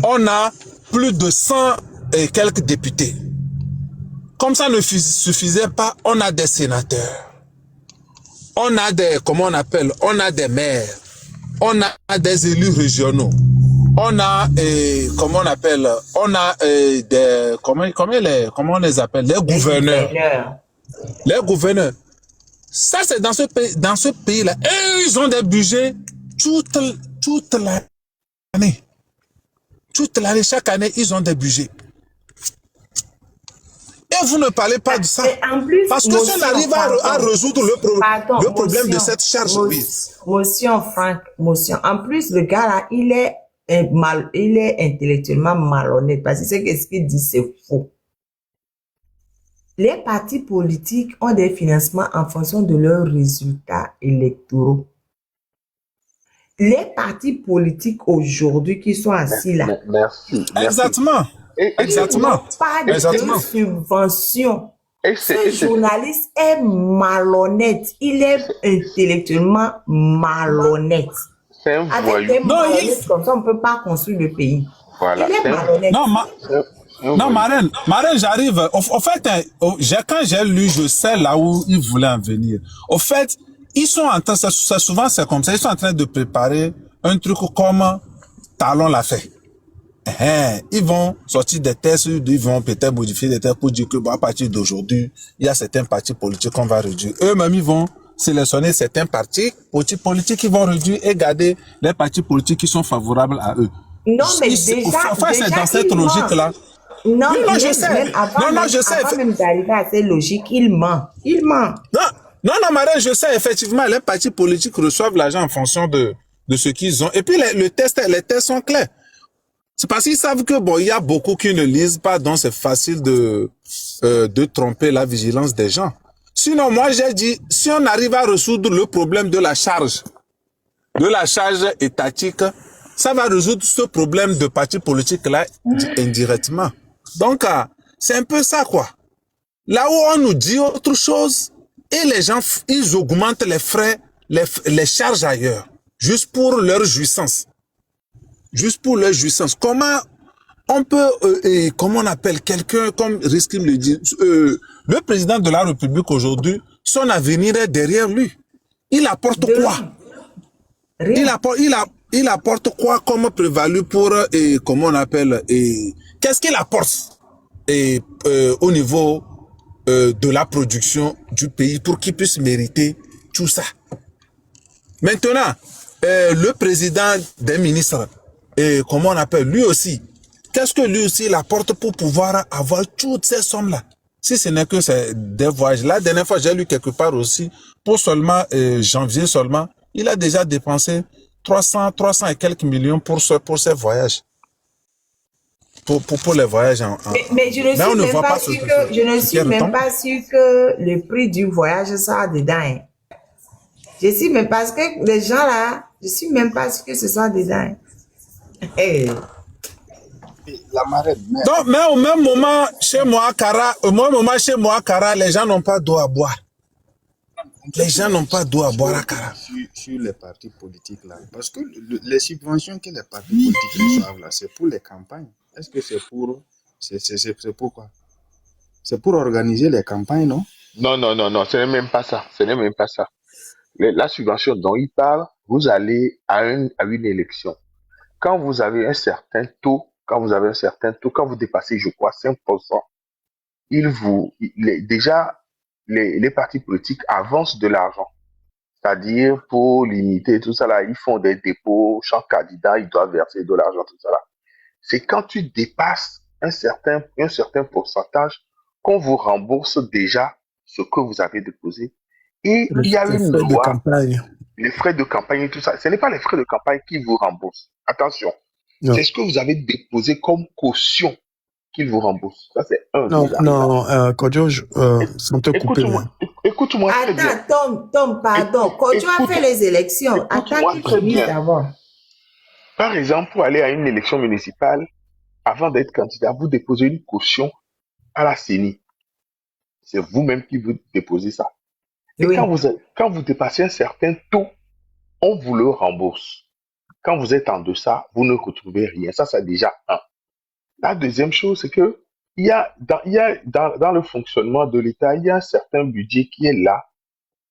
On a plus de 100 et quelques députés. Comme ça ne suffisait pas, on a des sénateurs. On a des, comment on appelle, on a des maires. On a des élus régionaux. On a, comment on appelle, on a des, comment on les appelle, les gouverneurs. Les gouverneurs. Ça, c'est dans ce pays-là. Et ils ont des budgets toute l'année. Toute l'année, chaque année, ils ont des budgets. Et vous ne parlez pas de ça. En plus, parce que si on arrive à résoudre le problème de cette charge. Motion, Franck, motion. En plus, le gars là, il est intellectuellement malhonnête parce que ce qu'il dit, c'est faux. Les partis politiques ont des financements en fonction de leurs résultats électoraux. Les partis politiques aujourd'hui qui sont assis là. Merci. Exactement. Exactement. Pas de subvention. Ce journaliste est malhonnête. Il est intellectuellement malhonnête. C'est un Avec des malhonnêtes comme ça, on ne peut pas construire le pays. Voilà. Il est malhonnête. Non, Marraine, j'arrive. Au fait, quand j'ai lu, je sais là où ils voulaient en venir. Au fait, ils sont en train, souvent c'est comme ça, ils sont en train de préparer un truc comme Talon l'a fait. Ils vont sortir des tests, ils vont peut-être modifier des tests pour dire que à partir d'aujourd'hui, il y a certains partis politiques qu'on va réduire. Eux-mêmes, ils vont sélectionner certains partis politiques qui vont réduire et garder les partis politiques qui sont favorables à eux. Non, mais déjà, c'est dans cette logique-là. Non, je sais. Je sais. Avant même d'arriver à cette logique, il ment. Non, Marraine, je sais, effectivement, les partis politiques reçoivent l'argent en fonction de ce qu'ils ont. Et puis, les tests sont clairs. C'est parce qu'ils savent que, il y a beaucoup qui ne lisent pas, donc c'est facile de tromper la vigilance des gens. Sinon, moi, j'ai dit, si on arrive à résoudre le problème de la charge étatique, ça va résoudre ce problème de partis politiques-là indirectement. Donc, c'est un peu ça, quoi. Là où on nous dit autre chose, et les gens, ils augmentent les frais, les charges ailleurs, juste pour leur jouissance. Comment on peut, comment on appelle quelqu'un, comme Riskim le dit, le président de la République aujourd'hui, son avenir est derrière lui. Il apporte quoi? Il apporte quoi comme prévalu pour, comment on appelle, qu'est-ce qu'il apporte au niveau de la production du pays pour qu'il puisse mériter tout ça? Maintenant, le président des ministres, comment on appelle, lui aussi, qu'est-ce que lui aussi il apporte pour pouvoir avoir toutes ces sommes-là? Si ce n'est que des voyages. La dernière fois, j'ai lu quelque part aussi, pour seulement janvier seulement, il a déjà dépensé 300 et quelques millions pour ces voyages. Pour les voyages mais je ne suis même pas sûr que le prix du voyage soit dedans. Hein. Je suis même parce que les gens là, je suis même pas sûr que ce soit dedans. Hey. La marraine. Donc, mais au même moment, chez moi, Kara, les gens n'ont pas d'eau à boire. Les gens n'ont pas d'eau à boire à Kara. Sur les partis politiques là. Parce que les subventions que les partis politiques reçoivent là, c'est pour les campagnes. Est-ce que c'est pour quoi? C'est pour organiser les campagnes, non? Non, ce n'est même pas ça. La subvention dont il parle, vous allez à une élection. Quand vous avez un certain taux, quand vous dépassez, je crois, 5%, déjà, les partis politiques avancent de l'argent. C'est-à-dire, pour limiter tout ça là, ils font des dépôts, chaque candidat, il doit verser de l'argent, tout ça là. C'est quand tu dépasses un certain pourcentage qu'on vous rembourse déjà ce que vous avez déposé. Et il y a une loi. les frais de campagne et tout ça, ce n'est pas les frais de campagne qui vous remboursent. Attention, Non, c'est ce que vous avez déposé comme caution qu'ils vous remboursent. Ça, c'est un non, déjà. non, Kojo, sans te couper, mais Écoute-moi très bien. Attends, Tom, pardon. Quand tu as fait les élections, attends Écoute-moi qu'ils très finissent bien. d'abord. Par exemple, pour aller à une élection municipale, avant d'être candidat, vous déposez une caution à la CENI. C'est vous-même qui vous déposez ça. Et Oui, quand vous dépassez un certain taux, on vous le rembourse. Quand vous êtes en deçà, vous ne retrouvez rien. Ça, c'est déjà un. La deuxième chose, c'est que dans le fonctionnement de l'État, il y a un certain budget qui est là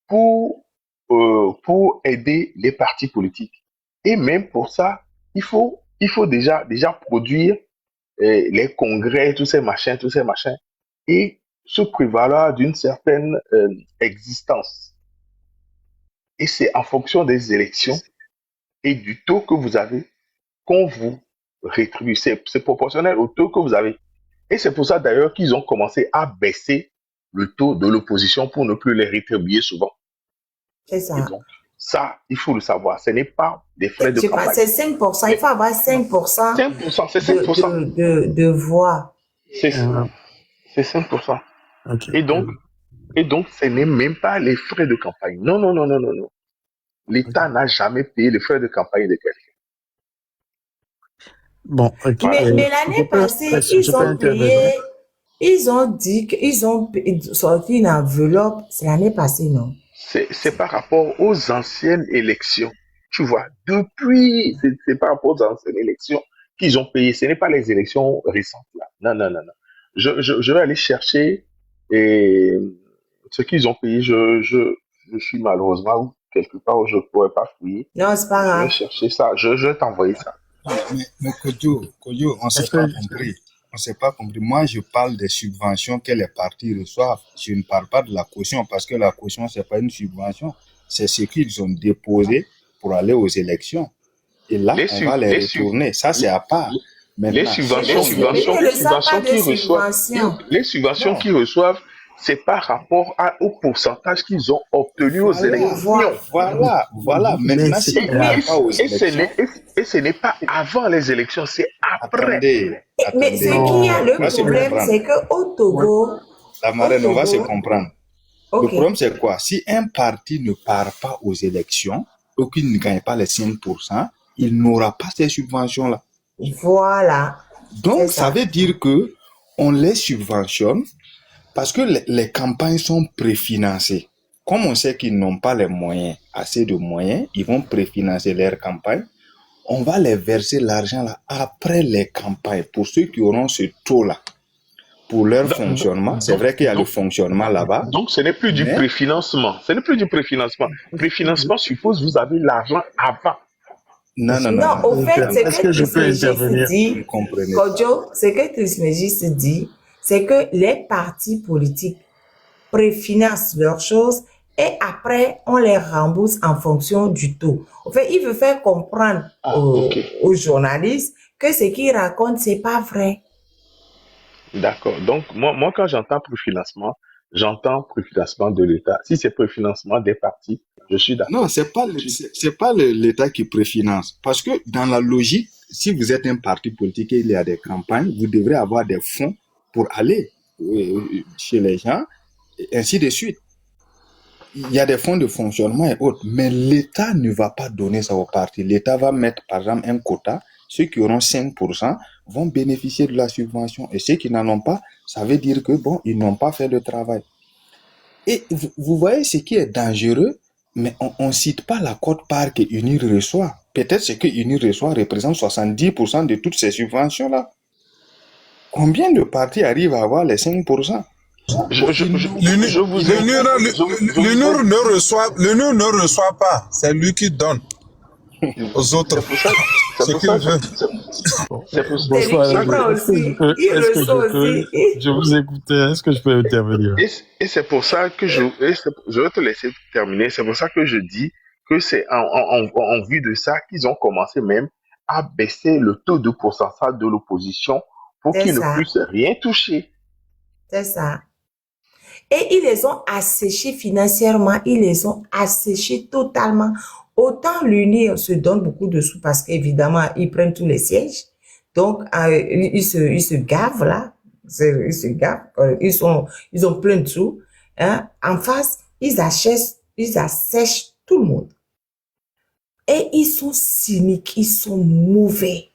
pour aider les partis politiques. Et même pour ça, il faut déjà produire les congrès, tous ces machins, et se prévaloir d'une certaine existence. Et c'est en fonction des élections et du taux que vous avez qu'on vous rétribue. C'est proportionnel au taux que vous avez. Et c'est pour ça d'ailleurs qu'ils ont commencé à baisser le taux de l'opposition pour ne plus les rétribuer souvent. c'est Et ça. donc, ça, il faut le savoir. Ce n'est pas des frais de Je crois que campagne. c'est 5%. Il faut avoir 5% 5%, c'est 5%. de voix. C'est euh, 5%. ok. Et donc, ce n'est même pas les frais de campagne. Non, non, non, non, non, non. L'État n'a jamais payé les frais de campagne de quelqu'un. Bon, ok. Voilà. Mais l'année passée, je ils peux ont intervenir. payé, ils ont dit qu'ils ont sorti une enveloppe. C'est l'année passée, non? C'est par rapport aux anciennes élections. Tu vois, depuis, c'est par rapport aux anciennes élections qu'ils ont payé. Ce n'est pas les élections récentes là. Non, non, non, non. Je vais aller chercher et ce qu'ils ont payé. Je suis malheureusement quelque part où je ne pourrais pas fouiller. Non, c'est pas Je vais grave. chercher ça. Je vais t'envoyer ça. Mais Kojo, on ne s'est Est-ce pas que compris. On s'est pas compris. Moi, je parle des subventions que les partis reçoivent. Je ne parle pas de la caution parce que la caution, c'est pas une subvention. C'est ce qu'ils ont déposé pour aller aux élections. Et là, Les on sub- va les les sub- retourner. Ça, c'est à part. Les Maintenant, subventions, Mais ils ne reçoivent pas de qu'ils reçoivent, subvention. les subventions non. qu'ils reçoivent, c'est par rapport au pourcentage qu'ils ont obtenu aux Voilà, élections. voilà. mais Maintenant, s'ils ne vont pas aux Et élections, ce n'est pas avant les élections, c'est après. Mais ce attendez. qu'il y a, On le va se problème, comprendre. c'est qu'au Togo, La marraine, on va se comprendre. Le ok, problème, c'est quoi? Si un parti ne part pas aux élections, ou qu'il ne gagne pas les 5%, il n'aura pas ces subventions-là. voilà, Donc, c'est ça ça. veut dire que on les subventionne parce que les campagnes sont préfinancées. Comme on sait qu'ils n'ont pas les moyens, assez de moyens, ils vont préfinancer leurs campagnes. On va les verser l'argent là après les campagnes pour ceux qui auront ce taux-là. Pour leur fonctionnement, c'est vrai qu'il y a le fonctionnement là-bas, Donc, ce n'est plus du mais préfinancement. Ce n'est plus du préfinancement. Préfinancement suppose que vous avez l'argent avant. non. Non, au fait, ce est-ce que que je peux Trismégiste intervenir? Vous dit, ne comprenez pas. Kodjo, ce que Trismégiste dit, c'est que les partis politiques préfinancent leurs choses et après, on les rembourse en fonction du taux. En fait, il veut faire comprendre Ok. aux journalistes que ce qu'ils racontent, c'est pas vrai. D'accord. Donc, moi, quand j'entends préfinancement de l'État. Si c'est préfinancement des partis, je suis d'accord. Non, c'est pas l'État qui préfinance. Parce que dans la logique, si vous êtes un parti politique et il y a des campagnes, vous devrez avoir des fonds pour aller chez les gens, et ainsi de suite. Il y a des fonds de fonctionnement et autres, mais l'État ne va pas donner ça aux partis. L'État va mettre, par exemple, un quota. Ceux qui auront 5% vont bénéficier de la subvention. Et ceux qui n'en ont pas, ça veut dire que, bon, ils n'ont pas fait le travail. Et vous voyez ce qui est dangereux, mais on ne cite pas la quote-part que UNIR reçoit. Peut-être ce que UNIR reçoit représente 70% de toutes ces subventions-là. Combien de partis arrivent à avoir les 5%? L'UNUR ne reçoit pas, c'est lui qui donne aux autres. C'est pour ça C'est lui Bonsoir. qui prend aussi. Il reçoit aussi. Je vous écoutais. Est-ce que je peux intervenir? Et c'est pour ça que je vais te laisser terminer. C'est pour ça que je dis que c'est en vue de ça qu'ils ont commencé même à baisser le taux de pourcentage de l'opposition pour C'est qu'ils ne ça. puissent rien toucher. C'est ça. Et ils les ont asséchés financièrement, ils les ont asséchés totalement. Autant l'UNIR se donne beaucoup de sous parce qu'évidemment, ils prennent tous les sièges. Donc, ils se gavent là. Ils se gavent. Ils ont plein de sous. Hein. En face, ils assèchent tout le monde. Et ils sont cyniques, ils sont mauvais.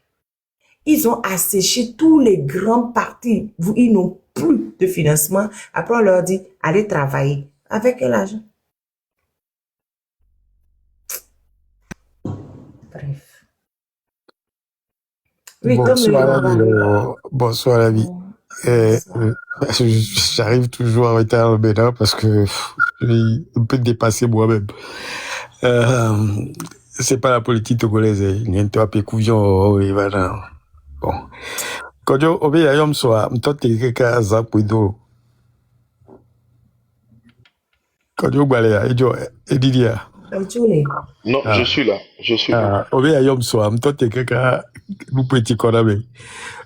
Ils ont asséché tous les grands partis. Ils n'ont plus de financement. Après, on leur dit, allez travailler. Avec quel argent? Bref. Oui, Bonsoir, bonsoir l'ami. J'arrive toujours en retard maintenant parce que je suis un peu dépassé moi-même. C'est pas la politique togolaise. Il y a un peu de couillon et voilà. Bon. Quand je obéis à Yom Soa, je suis quelqu'un à Zapouido. Quand je balais, et Didia. Non, je suis là. Je suis là. Obéis à Yom Soa, je suis quelqu'un nous petit corps.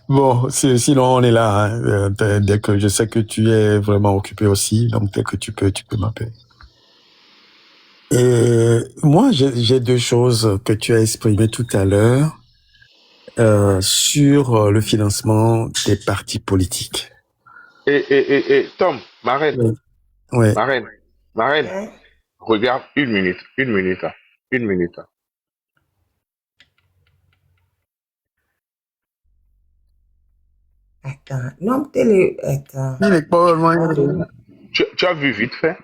Bon, sinon on est là. Hein. Dès que je sais que tu es vraiment occupé aussi, donc dès que tu peux m'appeler. Et moi, j'ai deux choses que tu as exprimées tout à l'heure sur le financement des partis politiques. Et Tom, Marraine, Ouais. Marraine, regarde une minute. Attends, non, attends. Il est pas vraiment... Tu as vu vite fait?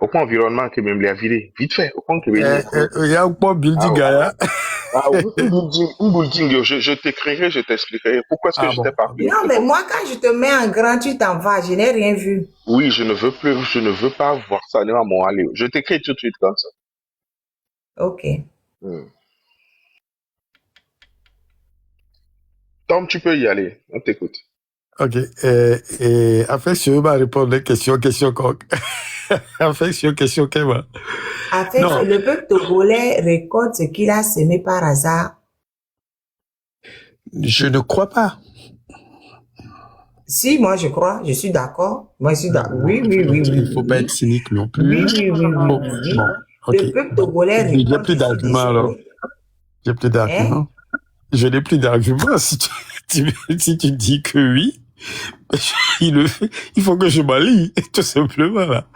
Au point environnement que même les viré. Vite fait, au point que il y a un point building gars. Ah oui, un building, je t'écrirai, je t'expliquerai. Pourquoi est-ce que je t'ai pas pris? Non, mais moi, quand je te mets en grand, tu t'en vas. Je n'ai rien vu. Oui, je ne veux pas voir ça à mon aller. Je t'écris tout de suite comme ça. Ok. Tom, tu peux y aller. On t'écoute. Ok. Et affection va répondre question affection, qu'elle va. Affection, le peuple togolais récolte ce qu'il a semé par hasard. Je ne crois pas. Si, moi je crois, je suis d'accord. Moi je suis d'accord. Oui. Il ne faut pas être cynique non plus. Oui. Bon, okay. Le peuple togolais récolte. J'ai plus d'arguments alors. J'ai plus d'arguments. Je n'ai plus d'arguments. Si tu dis que oui, il faut que je m'aligne, tout simplement là.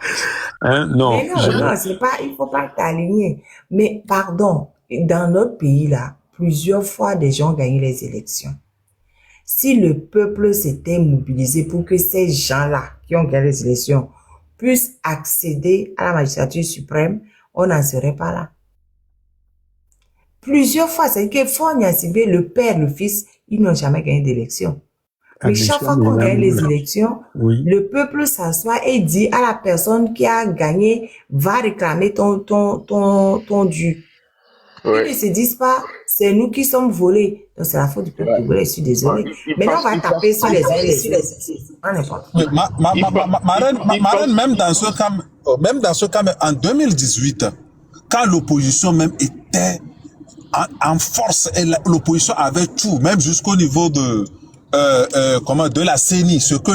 Hein? Non. Mais non, c'est pas, il faut pas t'aligner. Mais pardon, dans notre pays là, plusieurs fois des gens ont gagné les élections. Si le peuple s'était mobilisé pour que ces gens-là qui ont gagné les élections puissent accéder à la magistrature suprême, on n'en serait pas là. Plusieurs fois, c'est-à-dire que Faure Gnassingbé, le père, le fils, ils n'ont jamais gagné d'élection. Mais chaque fois qu'on gagne les élections, le peuple s'assoit et dit à la personne qui a gagné, va réclamer ton dû. Ils ne se disent pas, c'est nous qui sommes volés. Donc c'est la faute du peuple togolais, je suis désolé. Maintenant, on va taper sur les Marraine, même dans ce cas, en 2018, quand l'opposition même était en force et l'opposition avait tout, même jusqu'au niveau de la CENI, ce que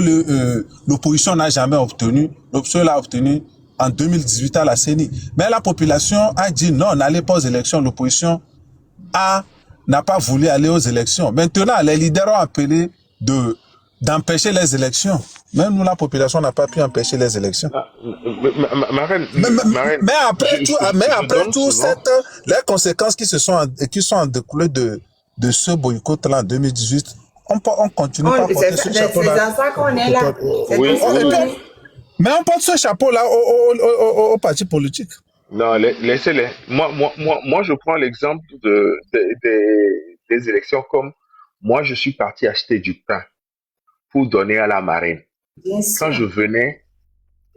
l'opposition n'a jamais obtenu, l'opposition l'a obtenu en 2018 à la CENI. Mais la population a dit non, n'allez pas aux élections. L'opposition n'a pas voulu aller aux élections. Maintenant, les leaders ont appelé d'empêcher les élections. Même nous, la population n'a pas pu empêcher les élections. Mais après tout, les conséquences qui sont découlées de ce boycott-là en 2018, on continue à porter ce chapeau-là. C'est dans ça qu'on est là. Mais on porte ce chapeau-là au parti politique. Non, laissez-les. Moi, je prends l'exemple des élections comme moi, je suis parti acheter du pain pour donner à la marraine. Quand je venais,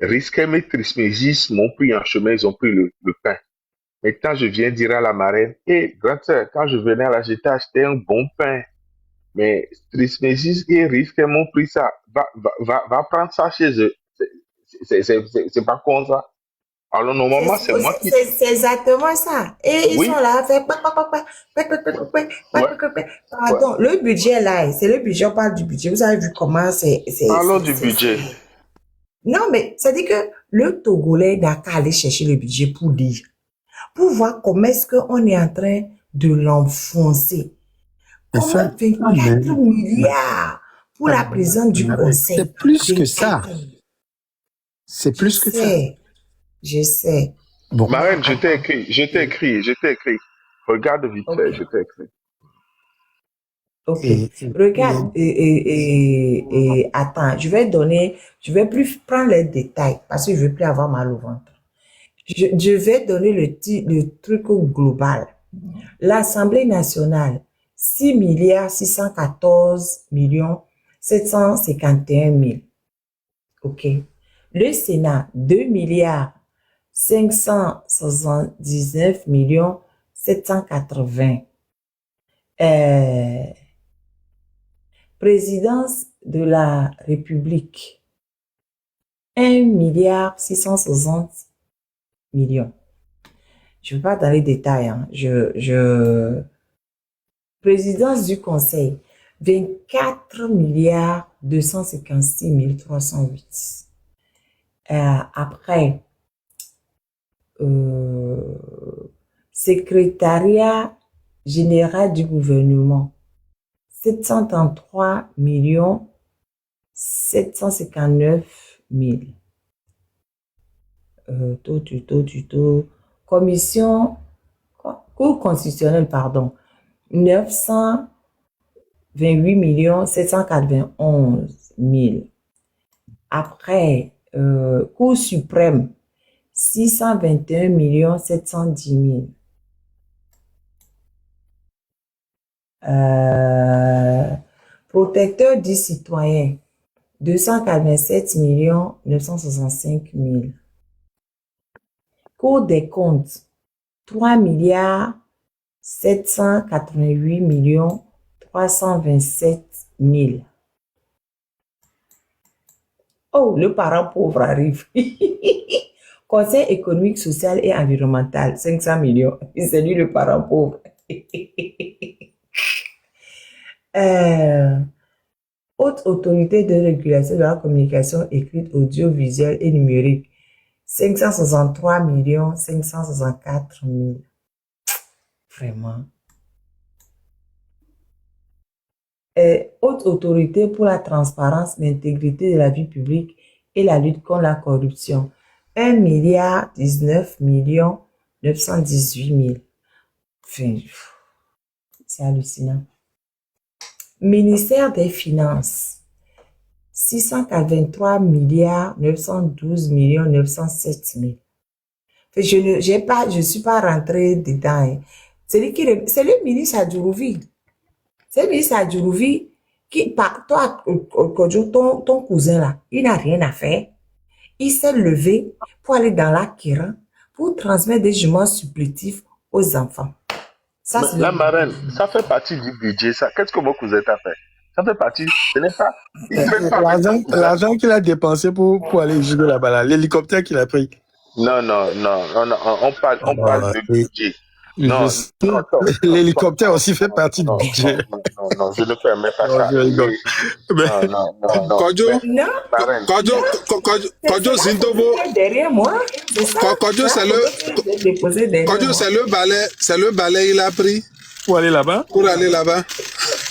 risquer mes Trismégistes m'ont pris en chemin, ils ont pris le pain. Mais quand je viens dire à la marraine, grande sœur, quand je venais là, j'étais acheté un bon pain. Mais Trismégistes et risque m'ont pris ça. Va prendre ça chez eux. C'est pas comme ça. Alors normalement, c'est moi qui... C'est exactement ça. Et ils sont là, fait... Pardon, le budget là, c'est le budget, on parle du budget. Vous avez vu comment c'est... Parlons du budget. Non, mais ça dit que le Togolais n'a qu'à aller chercher le budget pour dire, pour voir comment est-ce qu'on est en train de l'enfoncer. Mais Comment ça, 24 milliards pour la présidente du conseil. c'est plus que ça. 24. C'est Je plus que ça. sais, je sais. Bon. Marraine, je t'ai écrit. Regarde vite fait, Ok. je t'ai écrit. Ok. Et, Regarde, et attends, je vais plus prendre les détails parce que je vais plus avoir mal au ventre. Je vais donner le truc global. L'Assemblée nationale, 6 milliards 614 millions 751 000. OK. Le Sénat, 2 milliards 579 millions 780. Présidence de la République, 1 milliard 660 millions. Je ne vais pas dans les détails, hein. Présidence du Conseil, 24 milliards 256 308. Après, secrétariat général du gouvernement, 733 millions 759 000. Commission, Cour constitutionnelle, pardon, 928 millions 791 000. Après, Cour suprême, 621 millions 710 000. Protecteur du citoyen, 287 millions 965 000. Cour des comptes, 3 milliards 788 millions 327 000. Oh, le parent pauvre arrive. Conseil économique, social et environnemental, 500 millions. C'est lui le parent pauvre. Haute autorité de régulation de la communication écrite, audiovisuelle et numérique, 563 millions 564 000. Vraiment. Haute autorité pour la transparence, l'intégrité de la vie publique et la lutte contre la corruption, 1 milliard 19 millions 918 000. Enfin, c'est hallucinant. Ministère des Finances, 683 milliards 912 millions 907 000. Je suis pas rentrée dedans. Hein. C'est le ministre Adjourouvi. C'est le ministre Adjourouvi qui, toi, ton cousin là, il n'a rien à faire. Il s'est levé pour aller dans la Kéran pour transmettre des jugements supplétifs aux enfants. Ça, c'est La marraine, ça fait partie du budget, ça. Qu'est-ce que mon cousin t'a fait? Ça fait partie, ce n'est pas. Il traite pas avec ton cousin. L'argent qu'il a dépensé pour aller jouer là-bas, là, l'hélicoptère qu'il a pris. Non, on parle de budget. Non, l'hélicoptère aussi fait partie du budget. Non, je ne permets pas ça. Non. Kodjo Zintobo. Derrière moi, c'est ça. Kodjo, c'est le balai il a pris. Pour aller là-bas? Pour aller là-bas.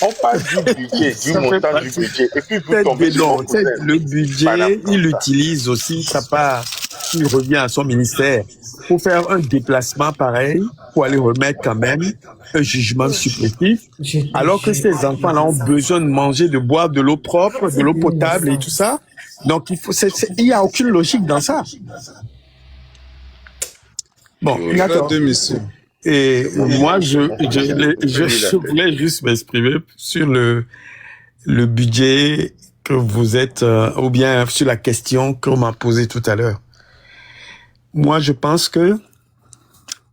On parle du budget, du montant du budget. Et puis vous tombez sur mon cousin. Le budget, il l'utilise aussi, sa part. Il revient à son ministère pour faire un déplacement pareil, pour aller remettre quand même un jugement supplétif, alors que ces enfants-là ont besoin de manger, de boire de l'eau propre, de l'eau potable et tout ça. Donc, il n'y a aucune logique dans ça. Bon, d'accord. Et moi, je voulais juste m'exprimer sur le budget que vous êtes, ou bien sur la question qu'on m'a posée tout à l'heure. Moi, je pense que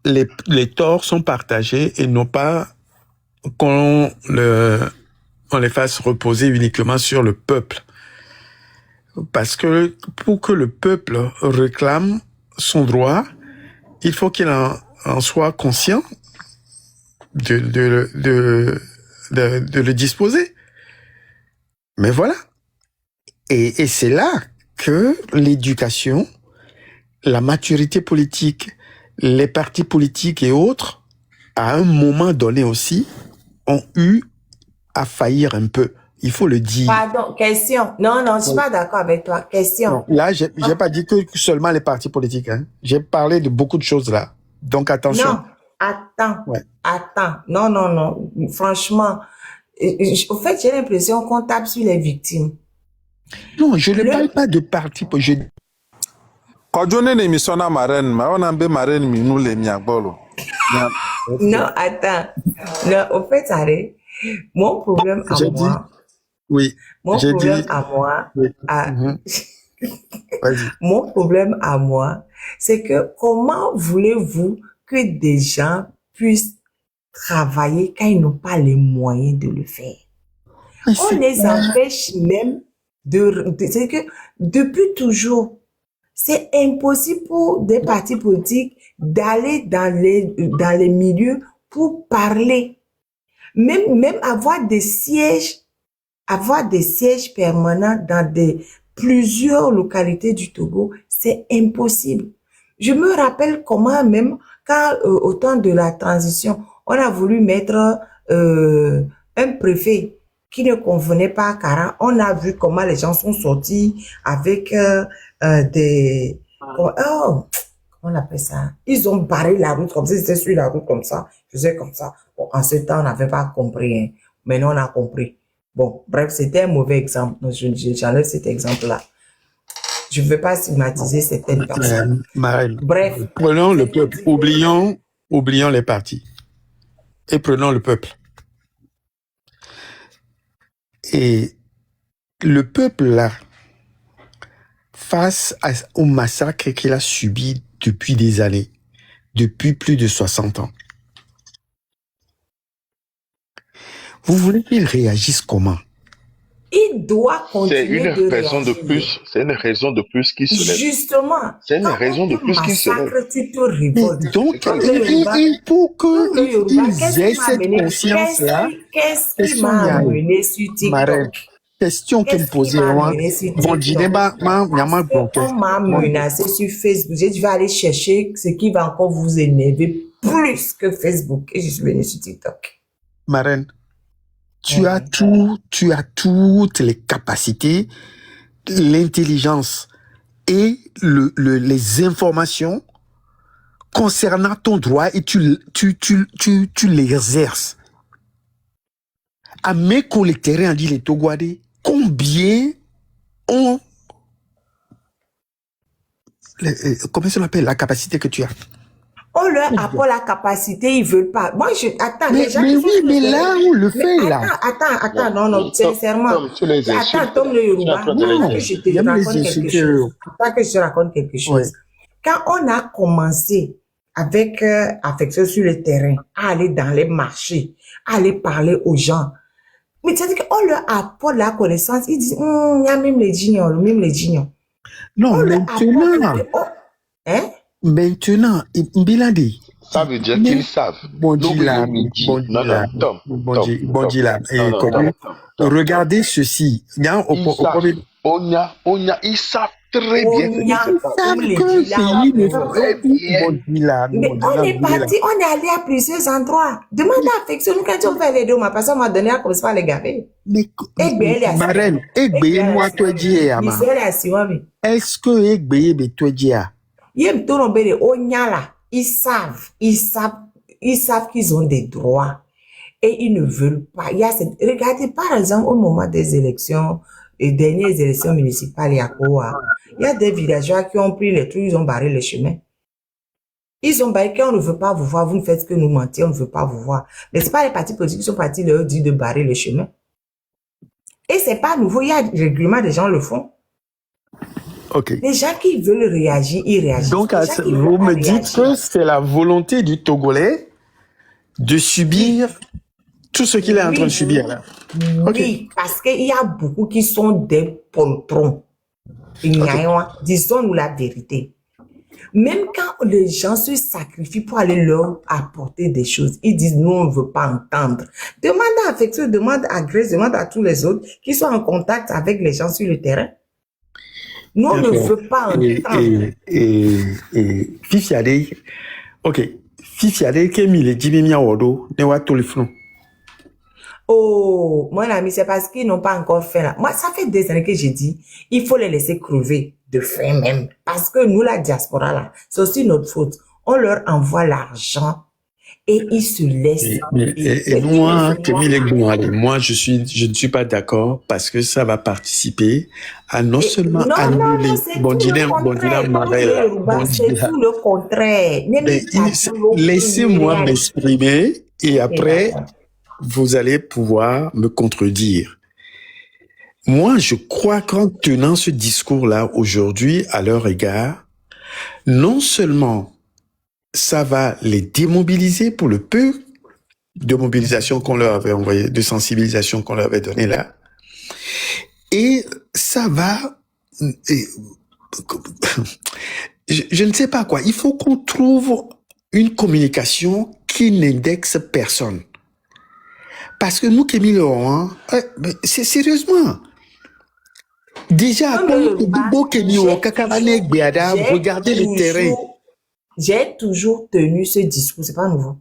les torts sont partagés et non pas qu'on les fasse reposer uniquement sur le peuple. Parce que pour que le peuple réclame son droit, il faut qu'il en soit conscient de le disposer. Mais voilà. Et c'est là que l'éducation, la maturité politique, les partis politiques et autres, à un moment donné aussi, ont eu à faillir un peu. Il faut le dire. Pardon, question. Non, je suis pas d'accord avec toi. Question. Non, là, j'ai pas dit que seulement les partis politiques. Hein. J'ai parlé de beaucoup de choses là. Donc attention. Non, attends. Non. Franchement, au fait, j'ai l'impression qu'on tape sur les victimes. Non, je ne parle pas de partis politiques. Kojone ne misona marraine, mais on a un marraine nous les miagbolo. Non, attends. Non, au fait, arrête. Mon problème à moi. Oui. Mon problème à moi. Mon problème à moi, c'est que comment voulez-vous que des gens puissent travailler quand ils n'ont pas les moyens de le faire? On les empêche même c'est que depuis toujours, c'est impossible pour des partis politiques d'aller dans les milieux pour parler. Même avoir des sièges permanents dans plusieurs localités du Togo, c'est impossible. Je me rappelle comment même quand au temps de la transition, on a voulu mettre un préfet qui ne convenait pas à Kara. On a vu comment les gens sont sortis avec comment on appelle ça? Ils ont barré la route comme ça, ils étaient sur la route comme ça, faisaient comme ça. Bon, en ce temps, on n'avait pas compris, hein. Maintenant, on a compris. Bon, bref, c'était un mauvais exemple. J'enlève cet exemple-là. Je ne veux pas stigmatiser certaines personnes. Bref. Prenons le peuple. Oublions les partis. Et prenons le peuple. Et le peuple, là, face au massacre qu'il a subi depuis des années, depuis plus de 60 ans, vous voulez qu'il réagisse comment? Il doit continuer C'est une raison de plus. C'est une raison de plus qui se lève. Justement. C'est une raison de plus qui se lève. Tu te révoltes. Donc, il faut qu'ils aient cette conscience-là. Qu'est-ce qui m'a amené sur TikTok? Question que me posez, moi. Bon, on m'a menacé sur Facebook. J'ai dit, je vais aller chercher ce qui va encore vous énerver plus que Facebook. Et je suis venue sur TikTok. Marraine, tu as toutes les capacités, l'intelligence et les informations concernant ton droit et tu l'exerces. À mes collecteurs, on dit les Togoadés, combien ont comment ça s'appelle la capacité que tu as? On leur apporte la capacité, ils veulent pas. Moi, attends, mais là, on le fait, là. Attends, non, sincèrement. Attends, Tom le Yoruba, que je te raconte quelque chose. Quand on a commencé avec affection sur le terrain, à aller dans les marchés, à aller parler aux gens, mais c'est-à-dire qu'on leur apporte la connaissance, ils disent, il y a même les gignons. Non, maintenant. Maintenant, Mbiladi. Ça veut dire qu'ils savent. Regardez ceci. Ils savent très bien ce qui se passe. Mais on est parti, on est allé à plusieurs endroits. Demande à Affection, nous, quand on fait les deux, ma personne m'a donné à commencer par les gaver. Mais, Marraine, est-ce que Egbeye toi dia? Ils savent qu'ils ont des droits et ils ne veulent pas. Regardez par exemple au moment des élections, les dernières élections municipales, il y a des villageois qui ont pris les trucs, ils ont barré le chemin. Ils ont barré qu'on ne veut pas vous voir, vous ne faites que nous mentir, on ne veut pas vous voir. Mais c'est pas les partis politiques qui sont partis leur dire de barrer le chemin. Et c'est pas nouveau, il y a régulièrement des gens le font. Okay. Les gens qui veulent réagir, ils réagissent. Donc, vous me dites que c'est la volonté du Togolais de subir tout ce qu'il est en train de subir là. Oui, parce qu'il y a beaucoup qui sont des poltrons. Disons-nous la vérité. Même quand les gens se sacrifient pour aller leur apporter des choses, ils disent nous on ne veut pas entendre. Demande à Affection, demande à Grace, demande à tous les autres qui sont en contact avec les gens sur le terrain. Nous, on ne D'accord. veut pas entendre. Fifiade, ok. Fifiade, Kemile, Jimmy Odo, ne wa tolifno. Oh, mon ami, c'est parce qu'ils n'ont pas encore fait là. Moi, ça fait des années que j'ai dit, il faut les laisser crever de faim même. Parce que nous, la diaspora là, c'est aussi notre faute. On leur envoie l'argent et ils se laissent. Et moi, Kemile Gouale, moi, je ne suis pas d'accord parce que ça va participer à non seulement annuler. C'est tout le contraire. Laissez-moi m'exprimer et après, vous allez pouvoir me contredire. Moi, je crois qu'en tenant ce discours-là aujourd'hui à leur égard, non seulement ça va les démobiliser pour le peu de mobilisation qu'on leur avait envoyé, de sensibilisation qu'on leur avait donné là, et ça va... Je ne sais pas quoi. Il faut qu'on trouve une communication qui n'indexe personne. Parce que nous, Kémy Laurent, c'est sérieusement. Déjà, regardez le terrain. J'ai toujours tenu ce discours, c'est pas nouveau.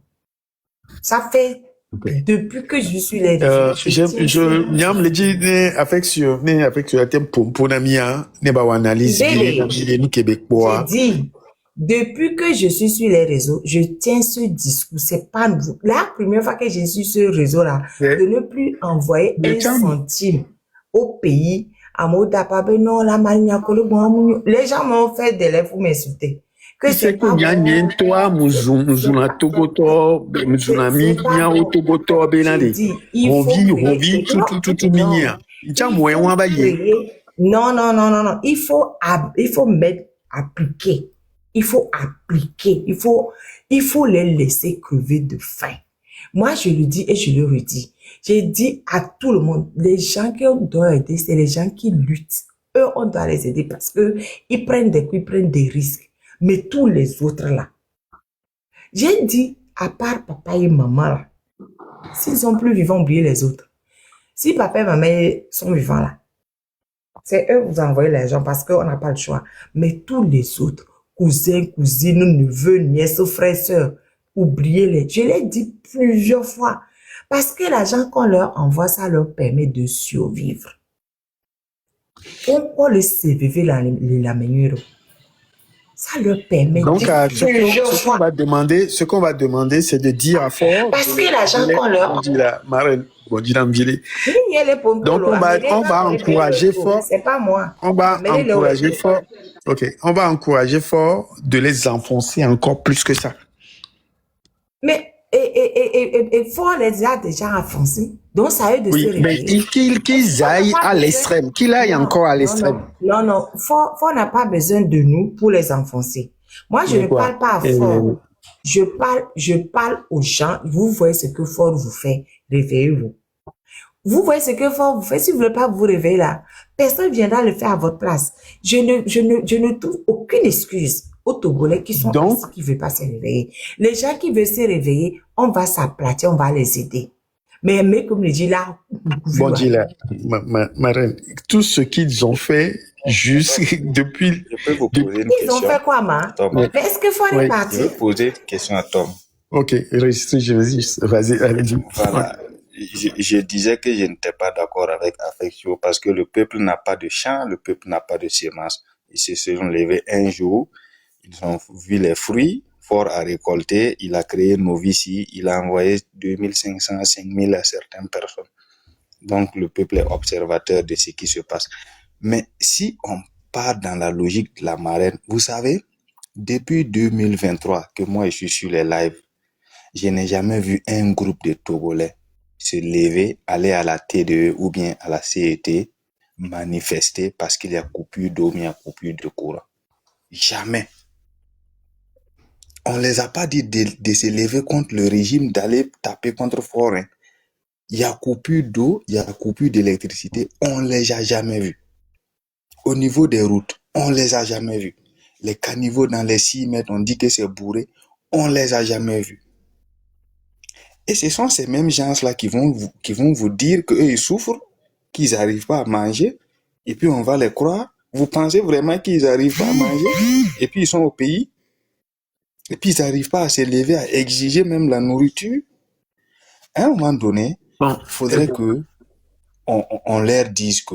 Ça fait depuis que je suis là. Je me dit affection, pour analyse québécois. J'ai dit, depuis que je suis sur les réseaux, je tiens ce discours, c'est pas nouveau. La première fois que je suis sur ce réseau-là, de ne plus envoyer un centime au pays, à Moda Pabe, non, la Malina, les gens m'ont fait des lèvres pour m'insulter. Que c'est pas toi, Muzuna Togoto, Muzunami, Nia Togoto, Benade. On vit tout mignon. Non. Il faut mettre, appliquer. Il faut appliquer. Il faut les laisser crever de faim. Moi, je le dis et je le redis. J'ai dit à tout le monde, les gens qui doivent aider, c'est les gens qui luttent. Eux, on doit les aider parce que ils prennent des coups, ils prennent des risques. Mais tous les autres là, j'ai dit, à part papa et maman là, s'ils sont plus vivants, oubliez les autres. Si papa et maman sont vivants là, c'est eux qui vous envoyez l'argent parce qu'on n'a pas le choix. Mais tous les autres, cousins, cousines, neveux, nièces, frères, sœurs, oubliez-les. Je l'ai dit plusieurs fois. Parce que l'argent qu'on leur envoie, ça leur permet de survivre. On le CVV, la meilleure. Ça leur permet. Donc, ce qu'on va demander, c'est de dire à fort. Parce que l'argent qu'on leur donc, on va encourager fort. C'est pas moi. On va encourager fort. Ok. On va encourager fort de les enfoncer encore plus que ça. Mais, fort les a déjà enfoncés. Donc, ça a eu de se réveiller. Mais qu'ils aillent à l'extrême. Qu'ils aillent encore à l'extrême. Non. Fort n'a pas besoin de nous pour les enfoncer. Moi, je ne parle pas à Fort. Je parle aux gens. Vous voyez ce que Fort vous fait. Réveillez-vous. Vous voyez ce que Fort vous fait. Si vous ne voulez pas vous réveiller là, personne viendra le faire à votre place. Je ne trouve aucune excuse aux Togolais qui sont assis, qui ne veulent pas se réveiller. Les gens qui veulent se réveiller, on va s'aplatir, on va les aider. Mais comme le dit là, ma reine, tout ce qu'ils ont fait juste depuis. Je peux vous poser une question. Ils ont fait quoi, ma? Mais est-ce qu'il faut aller partir? Je veux poser une question à Tom. Ok, vas-y, allez-y. Voilà. Je disais que je n'étais pas d'accord avec Affectio parce que le peuple n'a pas de champ, le peuple n'a pas de semences. Ils se sont levés un jour, ils ont vu les fruits, Fort à récolter, il a créé Novici, il a envoyé 2500 à 5000 à certaines personnes. Donc le peuple est observateur de ce qui se passe. Mais si on part dans la logique de la marraine, vous savez, depuis 2023 que moi je suis sur les lives, je n'ai jamais vu un groupe de Togolais se lever, aller à la TDE ou bien à la CET, manifester parce qu'il y a coupure d'eau, mais il y a coupure de courant. Jamais. On les a pas dit de se lever contre le régime, d'aller taper contre Fort. Hein. Il y a coupure d'eau, il y a coupure d'électricité, on les a jamais vus. Au niveau des routes, on les a jamais vus. Les caniveaux dans les 6 mètres, on dit que c'est bourré, on les a jamais vus. Et ce sont ces mêmes gens-là qui vont vous dire qu'eux, ils souffrent, qu'ils n'arrivent pas à manger, et puis on va les croire, Vous pensez vraiment qu'ils n'arrivent pas à manger? Et puis ils sont au pays. Et puis ils n'arrivent pas à s'élever, à exiger même la nourriture. À un moment donné, Bon, il faudrait que on leur dise que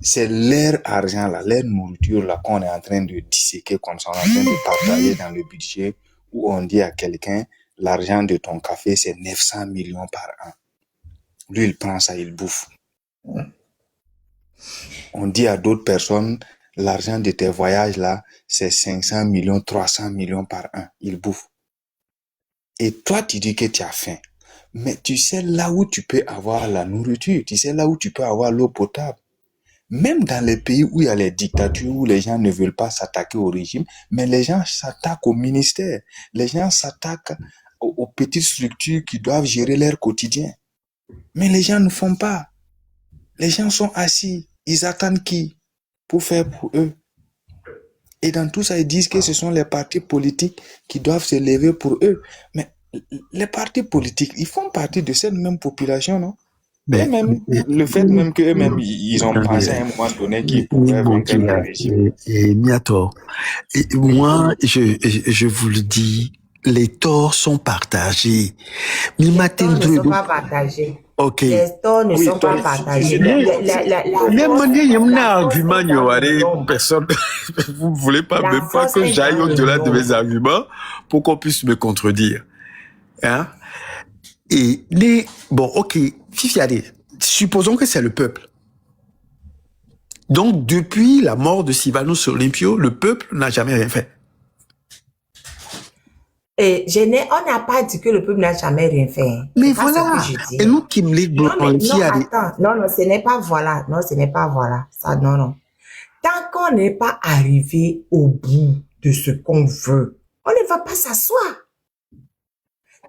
c'est leur argent là, leur nourriture là qu'on est en train de disséquer comme ça, on est en train de partager dans le budget où on dit à quelqu'un l'argent de ton café c'est 900 millions par an. Lui il prend ça, il bouffe. On dit à d'autres personnes l'argent de tes voyages là c'est 500 millions, 300 millions par an, il bouffe. Et toi tu dis que tu as faim. Mais tu sais là où tu peux avoir la nourriture, tu sais là où tu peux avoir l'eau potable. Même dans les pays où il y a les dictatures, où les gens ne veulent pas s'attaquer au régime, mais les gens s'attaquent au ministère. Les gens s'attaquent aux petites structures qui doivent gérer leur quotidien. Mais les gens ne font pas. Les gens sont assis. Ils attendent qui pour faire pour eux? Et dans tout ça, ils disent que ce sont les partis politiques qui doivent se lever pour eux. Mais les partis politiques, ils font partie de cette même population, non? mais, Eux-mêmes, le fait même qu'eux-mêmes, ils ont pensé à un moment donné qu'ils pouvaient vaincre le régime. Et Miator, et moi, je vous le dis, les torts sont partagés. Les torts ne sont pas partagés. Ok. Les torts ne sont pas partagés. Personne, vous voulez pas même pas que j'aille au-delà de mes arguments pour qu'on puisse me contredire. Hein? Et bon, ok, Fifiade, supposons que c'est le peuple. Donc, depuis la mort de Sylvanus Olympio, le peuple n'a jamais rien fait. Et on n'a pas dit que le peuple n'a jamais rien fait. Mais voilà. Et nous qui me non, ce n'est pas voilà. Non, ce n'est pas voilà. Ça, non. Tant qu'on n'est pas arrivé au bout de ce qu'on veut, on ne va pas s'asseoir.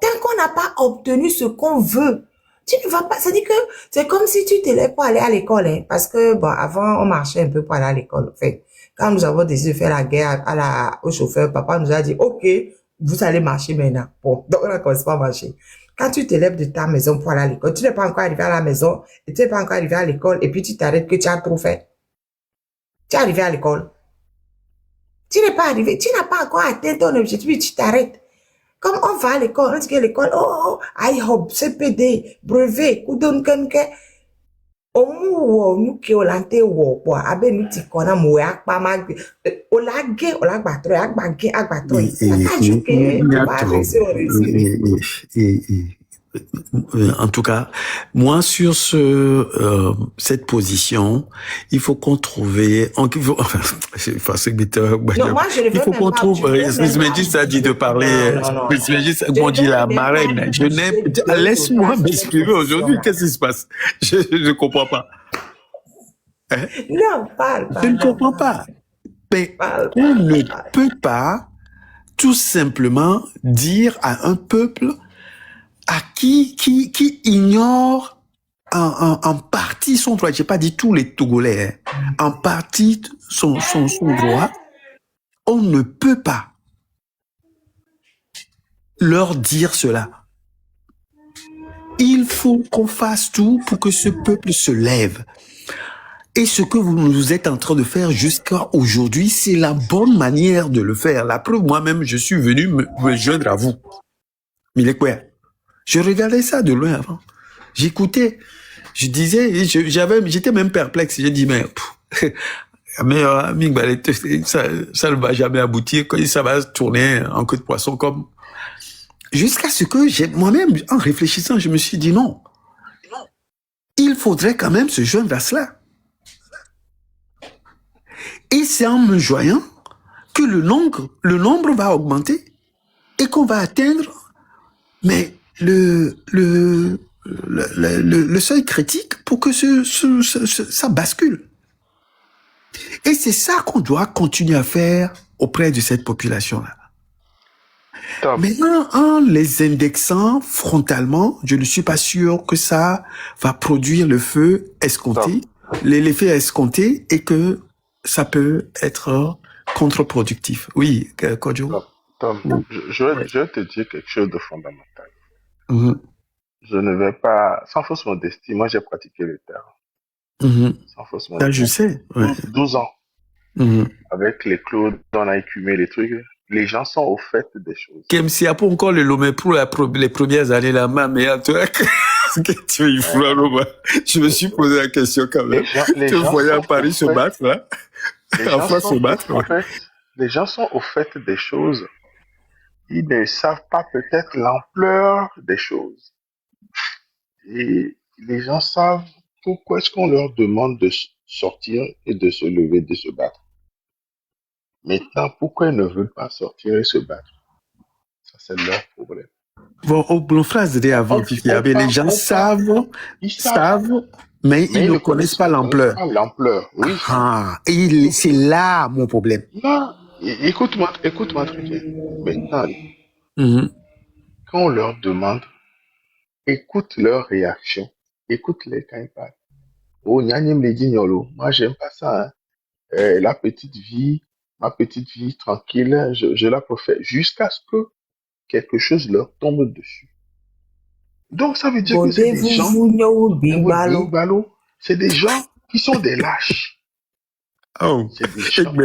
Tant qu'on n'a pas obtenu ce qu'on veut, tu ne vas pas. C'est-à-dire que c'est comme si tu te lèves pour aller à l'école, hein, parce que bon, avant on marchait un peu pour aller à l'école. En fait, quand nous avons décidé de faire la guerre au chauffeur, papa nous a dit OK, vous allez marcher maintenant. Bon, donc on a commencé à marcher. Quand tu te lèves de ta maison pour aller à l'école, tu n'es pas encore arrivé à la maison et tu n'es pas encore arrivé à l'école et puis tu t'arrêtes que tu as trop fait. Tu es arrivé à l'école. Tu n'es pas arrivé, tu n'as pas encore atteint ton objectif et tu t'arrêtes. Comme on va à l'école, on dit que l'école, IHOP, CPD, brevet, Koudonkenke, nous qui olante wo, abe nous ti kona moué akpa mag, olage, olagbatro, agbatro. En tout cas, moi sur cette position, il faut qu'on trouve. Il faut qu'on trouve. Smedjis a dit de parler. Smedjis, on dit la marraine. Laisse-moi m'exprimer aujourd'hui. Qu'est-ce qui se passe? Je ne comprends pas. Hein? Non, parle. Je ne comprends pas. Mais on ne peut pas tout simplement dire à un peuple à qui ignore en partie son droit. J'ai pas dit tous les Togolais, hein. En partie son droit. On ne peut pas leur dire cela. Il faut qu'on fasse tout pour que ce peuple se lève. Et ce que vous êtes en train de faire jusqu'à aujourd'hui, c'est la bonne manière de le faire. La preuve, moi-même, je suis venu me joindre à vous. Milekwe. Je regardais ça de loin avant. J'écoutais. Je disais, j'étais même perplexe. J'ai dit, mais ça ne va jamais aboutir. Ça va tourner en queue de poisson comme. Jusqu'à ce que moi-même, en réfléchissant, je me suis dit non. Il faudrait quand même se joindre à cela. Et c'est en me joignant que le nombre va augmenter et qu'on va atteindre, mais le seuil critique pour que ça bascule. Et c'est ça qu'on doit continuer à faire auprès de cette population-là. Maintenant, en les indexant frontalement, je ne suis pas sûr que ça va produire le feu escompté, l'effet escompté, et que ça peut être contre-productif. Oui, Kodjo. Tom, je vais te dire quelque chose de fondamental. Je ne vais pas, sans fausse modestie, moi j'ai pratiqué le terrain. Sans faussement Ça, dire. je sais. Ouais. 12 ans. Mhm. Avec les clous, on a écumé les trucs. Les gens sont au fait des choses. Kemsi a pas encore le Lomé pour les premières années là, mais toi, que tu es fou là, Loma. Je me suis posé la question quand même. Les Tu gens voyais à sont Paris au se fait- battre là, les en gens France se sont battre. au Ouais. fait- les gens sont au fait des choses. Ils ne savent pas peut-être l'ampleur des choses. Et les gens savent pourquoi est-ce qu'on leur demande de sortir et de se lever, de se battre. Maintenant, pourquoi ils ne veulent pas sortir et se battre? Ça, c'est leur problème. Bon, au phrase de avant, les gens savent, mais ils ne connaissent pas l'ampleur. Oui. Ah, et c'est là mon problème. Non, écoute-moi très bien. Maintenant, Mhm. quand on leur demande, écoute leur réaction, écoute-les quand ils parlent. Oh, Nyanyem les Dignolo, moi j'aime pas ça. Hein. La petite vie, ma petite vie tranquille, je la préfère jusqu'à ce que quelque chose leur tombe dessus. Donc ça veut dire que c'est des gens, c'est des gens qui sont des lâches. Oh, C'est des gens.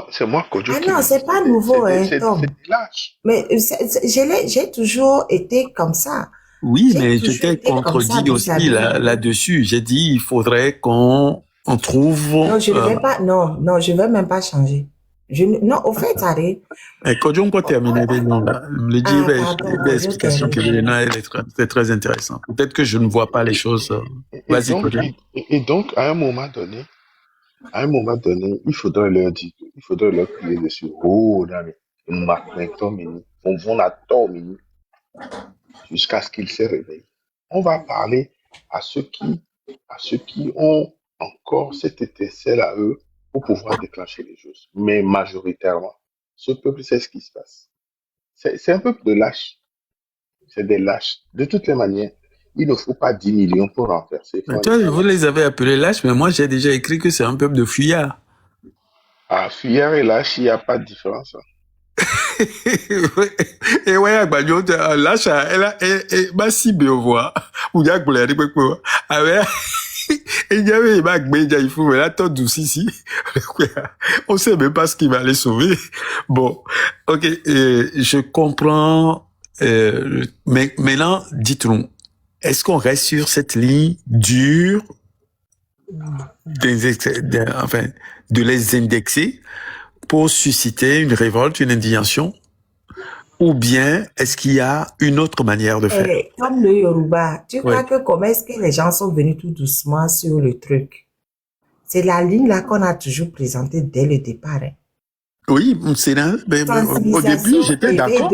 C'est moi, Kodjo. Ah non, c'est pas nouveau, hein, Tom. C'est des lâches. Mais j'ai toujours été comme ça. Oui, mais je t'ai contredit aussi là-dessus. J'ai dit, il faudrait qu'on trouve... Non, je ne vais pas, non, je ne vais même pas changer. Non, au fait, allez. Quand on peut terminer, l'explication que c'est très intéressant. Peut-être que je ne vois pas les choses. Vas-y, et donc, à un moment donné, il faudrait leur dire, il faudrait leur crier dessus. Oh, jusqu'à ce qu'ils se réveillent. On va parler à ceux qui ont encore cette étincelle à eux pour pouvoir déclencher les choses. Mais majoritairement, ce peuple sait ce qui se passe. C'est un peuple de lâches. C'est des lâches. De toutes les manières, il ne faut pas 10 millions pour renverser. Toi, vous les avez appelés lâches, mais moi, j'ai déjà écrit que c'est un peuple de fuyards. Ah, fuyard et lâche, il n'y a pas de différence. Et ouais, lâche, elle m'a si bien voir. Ou y'a que l'air quoi. Ah ouais. Et il y avait il faut mais là, toi, douce ici. On sait même pas ce qui va les sauver. Bon. Ok. Je comprends. Mais maintenant, dites-nous. Est-ce qu'on reste sur cette ligne dure de les indexer pour susciter une révolte, une indignation, ou bien est-ce qu'il y a une autre manière de faire? Comme le Yoruba, tu crois que comment est-ce que les gens sont venus tout doucement sur le truc? C'est la ligne là qu'on a toujours présentée dès le départ. Hein. Oui, c'est là. Au début, j'étais d'accord.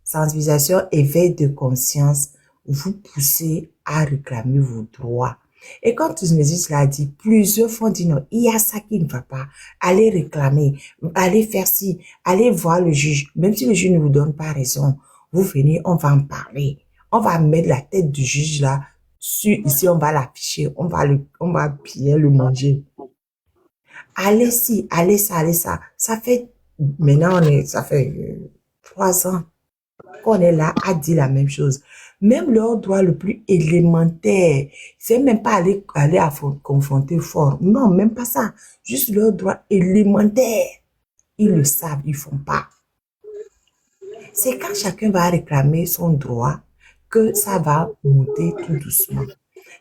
Sensibilisation, éveil de conscience, vous poussez à réclamer vos droits. Et quand Touzmésis l'a dit, plusieurs fois dit non, il y a ça qui ne va pas. Allez réclamer, allez faire ci, allez voir le juge. Même si le juge ne vous donne pas raison, vous venez, on va en parler. On va mettre la tête du juge là, ici on va l'afficher, on va bien le manger. Allez ci, allez ça, allez ça. Ça fait, maintenant ça fait 3 ans qu'on est là à dire la même chose. Même leur droit le plus élémentaire, c'est même pas aller confronter fort. Non, même pas ça. Juste leur droit élémentaire. Ils le savent, ils font pas. C'est quand chacun va réclamer son droit que ça va monter tout doucement.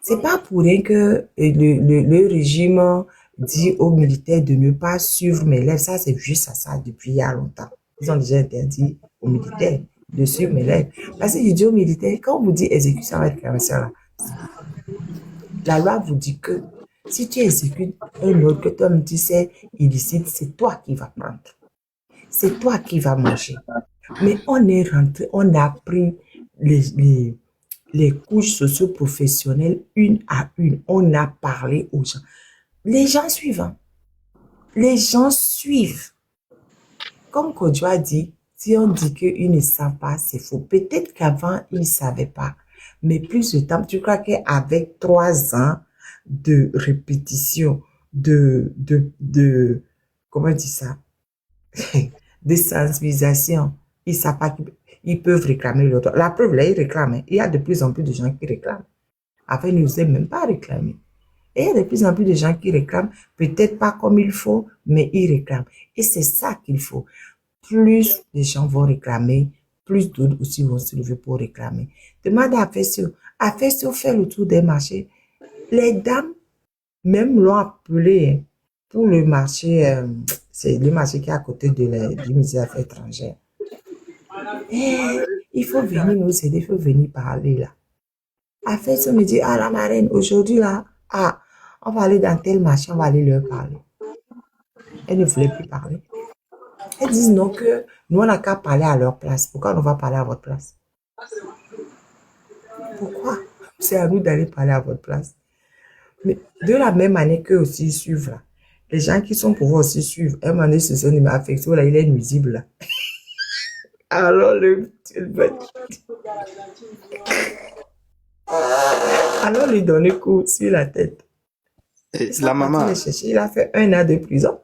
C'est pas pour rien que le régime dit aux militaires de ne pas suivre mes lèvres. Ça, c'est juste ça depuis il y a longtemps. Ils ont déjà interdit aux militaires de suivre mes lèvres. Parce que je dis aux militaires, quand on vous dit exécution avec réclamation là, la loi vous dit que si tu exécutes un autre que toi tu sais illicite, c'est toi qui vas prendre. C'est toi qui vas manger. Mais on est rentré, on a pris les couches socio-professionnelles une à une. On a parlé aux gens. Les gens suivent. Hein. Les gens suivent. Comme Kodjo a dit, si on dit qu'ils ne savent pas, c'est faux. Peut-être qu'avant, ils ne savaient pas. Mais plus de temps, tu crois qu'avec 3 ans de répétition, comment on dit ça? De sensibilisation, ils savent pas. ils peuvent réclamer le droit. La preuve, là, ils réclament. Hein. Il y a de plus en plus de gens qui réclament. Enfin, ils n'osaient même pas réclamer. Et il y a de plus en plus de gens qui réclament, peut-être pas comme il faut, mais ils réclament. Et c'est ça qu'il faut. Plus les gens vont réclamer, plus d'autres aussi vont se lever pour réclamer. Demande à Fessio. À Fessio fait le tour des marchés. Les dames, même l'ont appelé hein, pour le marché, c'est le marché qui est à côté du ministère des Affaires étrangères. Et il faut venir nous aider, il faut venir parler là. À Fessio me dit, ah la marraine, aujourd'hui là, ah, on va aller dans tel marché, on va aller leur parler. Elle ne voulait plus parler. Elles disent non que nous, on n'a qu'à parler à leur place. Pourquoi on va parler à votre place? Pourquoi? C'est à nous d'aller parler à votre place. Mais de la même manière qu'eux aussi ils suivent là. Les gens qui sont pour vous aussi suivre. Un moment donné, ce sont des affections là, il est nuisible là. Alors alors lui donner coup sur la tête. La maman, Il a fait 1 an de prison.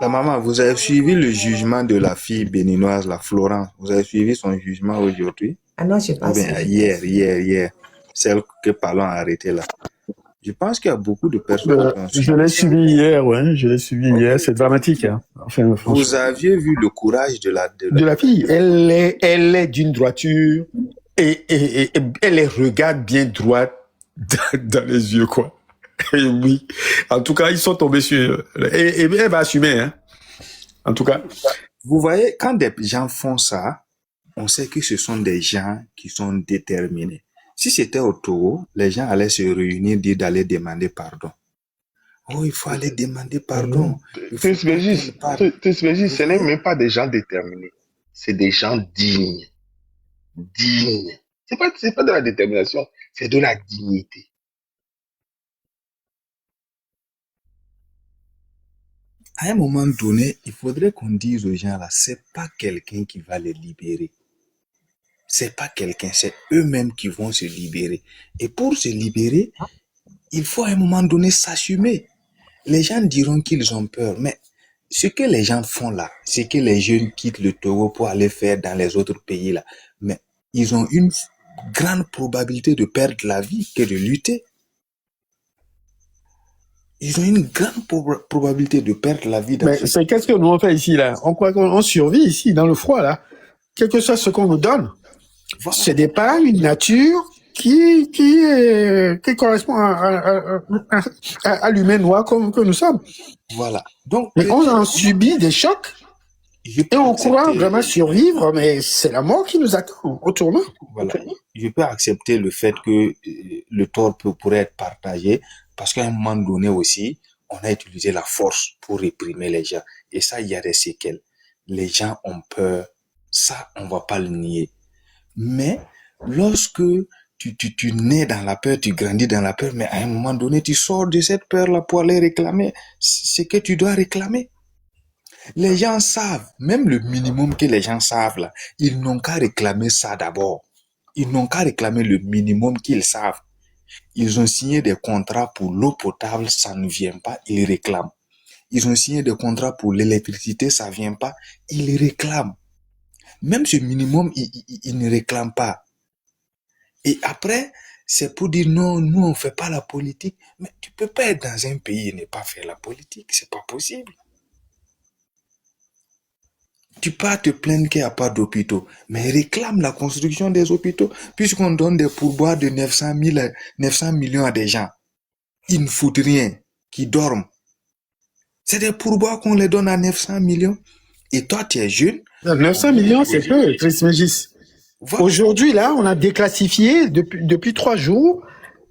la maman, vous avez suivi le jugement de la fille béninoise, la Florence. Vous avez suivi son jugement aujourd'hui? Ah non, je sais pas Ou bien hier. Celle que Parlon a arrêtée là. Je pense qu'il y a beaucoup de personnes qui ont suivi. Je l'ai suivi hier, ouais. Je l'ai suivi hier. C'est dramatique, hein. Enfin, Vous aviez vu le courage de la fille. Elle est d'une droiture et elle les regarde bien droit dans les yeux, quoi. Et oui. En tout cas, ils sont tombés sur... Et elle va assumer, hein. En tout cas. Vous voyez, quand des gens font ça, on sait que ce sont des gens qui sont déterminés. Si c'était au Togo, les gens allaient se réunir, dire d'aller demander pardon. Oh, il faut aller demander pardon. Ce n'est même pas des gens déterminés. C'est des gens dignes. Dignes. C'est pas de la détermination, c'est de la dignité. À un moment donné, il faudrait qu'on dise aux gens là, c'est pas quelqu'un qui va les libérer. C'est pas quelqu'un, c'est eux-mêmes qui vont se libérer. Et pour se libérer, il faut à un moment donné s'assumer. Les gens diront qu'ils ont peur, mais ce que les gens font là, c'est que les jeunes quittent le Togo pour aller faire dans les autres pays là. Mais ils ont une grande probabilité de perdre la vie que de lutter. Ils ont une grande probabilité de perdre la vie. Mais c'est qu'est-ce que nous on fait ici là? On croit qu'on survit ici dans le froid là. Quel que soit ce qu'on nous donne, voilà. Ce n'est pas une nature qui correspond à l'humain noir comme que nous sommes. Voilà. Donc, mais on en subit des chocs et on croit vraiment survivre, mais c'est la mort qui nous attend au tournant. Voilà. Je peux accepter le fait que le tort pourrait être partagé parce qu'à un moment donné aussi, on a utilisé la force pour réprimer les gens. Et ça, il y a des séquelles. Les gens ont peur. Ça, on va pas le nier. Mais lorsque tu nais dans la peur, tu grandis dans la peur, mais à un moment donné, tu sors de cette peur-là pour aller réclamer ce que tu dois réclamer. Les gens savent, même le minimum que les gens savent là, ils n'ont qu'à réclamer ça d'abord. Ils n'ont qu'à réclamer le minimum qu'ils savent. Ils ont signé des contrats pour l'eau potable, ça ne vient pas, ils réclament. Ils ont signé des contrats pour l'électricité, ça ne vient pas, ils réclament. Même ce minimum, ils ne réclament pas. Et après, c'est pour dire non, nous on fait pas la politique. Mais tu peux pas être dans un pays et ne pas faire la politique, c'est pas possible. Tu peux te plaindre qu'il n'y a pas d'hôpitaux, mais réclame la construction des hôpitaux, puisqu'on donne des pourboires de 900 millions à des gens. Ils ne foutent rien, qui dorment. C'est des pourboires qu'on les donne à 900 millions. Et toi, tu es jeune. 900 millions, c'est peu, Trismégis. Voilà. Aujourd'hui, là, on a déclassifié depuis 3 jours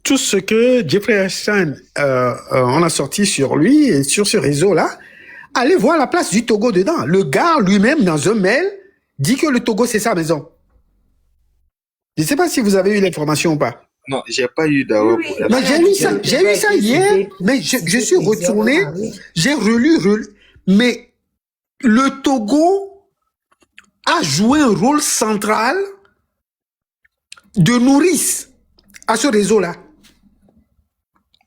tout ce que Jeffrey Epstein on a sorti sur lui et sur ce réseau-là. Allez voir la place du Togo dedans. Le gars lui-même, dans un mail, dit que le Togo, c'est sa maison. Je ne sais pas si vous avez eu l'information ou pas. Non, j'ai pas eu d'abord. Oui, mais j'ai lu ça hier, mais je suis retourné, j'ai relu, mais le Togo a joué un rôle central de nourrice à ce réseau-là.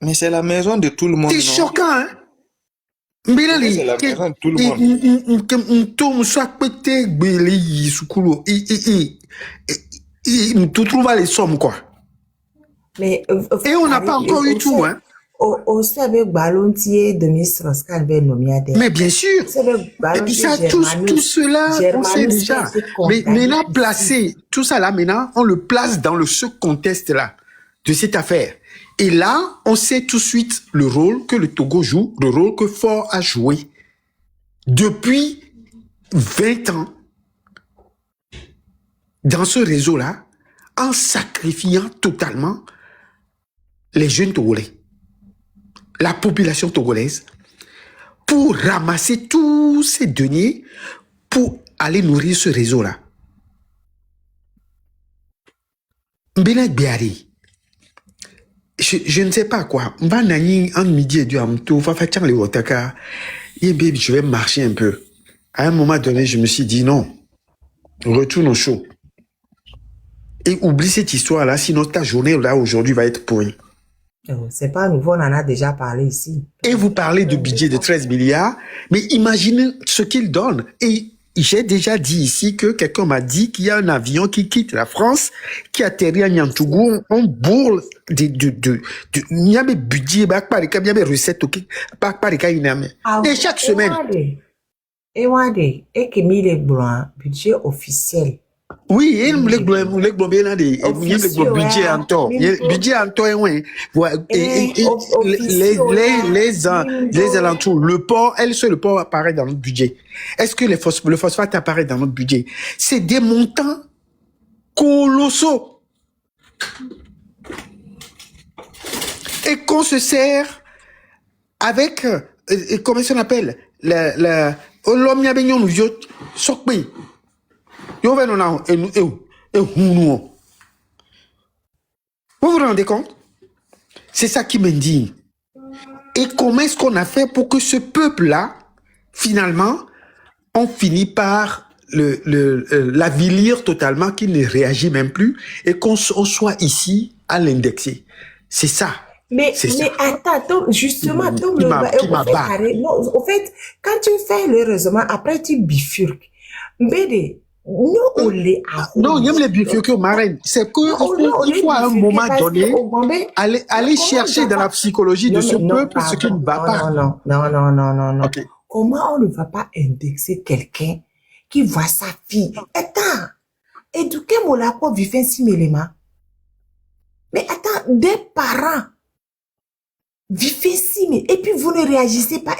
Mais c'est la maison de tout le monde. C'est choquant, hein? Mbena Oui, li c'est la ke maison de tout le monde. mto so akpete gbele yi sukulu mto trouva les sommes quoi. Mais Et on n'a pas encore eu tout hein. Au savez ballontier de Mr. Scalver nomiade. Mais bien sûr. Et puis ça, tout cela, on sait déjà. Mais maintenant, placer tout ça là, maintenant, on le place dans ce contexte-là, de cette affaire. Et là, on sait tout de suite le rôle que le Togo joue, le rôle que Fort a joué depuis 20 ans dans ce réseau-là, en sacrifiant totalement les jeunes Togolais, la population togolaise, pour ramasser tous ces deniers pour aller nourrir ce réseau-là. Mbena Biari, je ne sais pas quoi. Mbanani, en midi et deux, je vais marcher un peu. À un moment donné, je me suis dit non, retourne au show. Et oublie cette histoire-là, sinon ta journée là aujourd'hui va être pourrie. C'est pas nouveau, on en a déjà parlé ici. Et vous parlez de budget de 13 milliards, mais imaginez ce qu'il donne. Et j'ai déjà dit ici que quelqu'un m'a dit qu'il y a un avion qui quitte la France, qui atterrit à Niantougou, on bourre il y a des budgets, il y a des recettes, et chaque semaine. Et que mis les blancs, budget officiel. Oui, il y a des budget en tort. Budget en tort, oui. Les alentours, le port, le port apparaît dans notre budget. Est-ce que le phosphate apparaît dans notre budget? C'est des montants colossaux. Et qu'on se sert avec, comment ça s'appelle? L'homme y'a beignon nous yot, sokpe. Vous vous rendez compte? C'est ça qui m'indigne. Et comment est-ce qu'on a fait pour que ce peuple-là, finalement, on finit par l'avilir totalement, qu'il ne réagit même plus, et qu'on soit ici à l'indexer. C'est ça. Mais attends, justement, au fait, quand tu fais le raisonnement, après tu bifurques. Mbede, nous, on les a. Non, il y a les bifurques au marraine. C'est qu'il faut à un moment donné aller chercher dans la psychologie de ce peuple ce qui ne va pas. Non. Okay. Comment on ne va pas indexer quelqu'un qui voit sa fille? Attends, éduquer mon lapin vivant si éléments. Mais attends, des parents vivent si, et puis vous ne réagissez pas.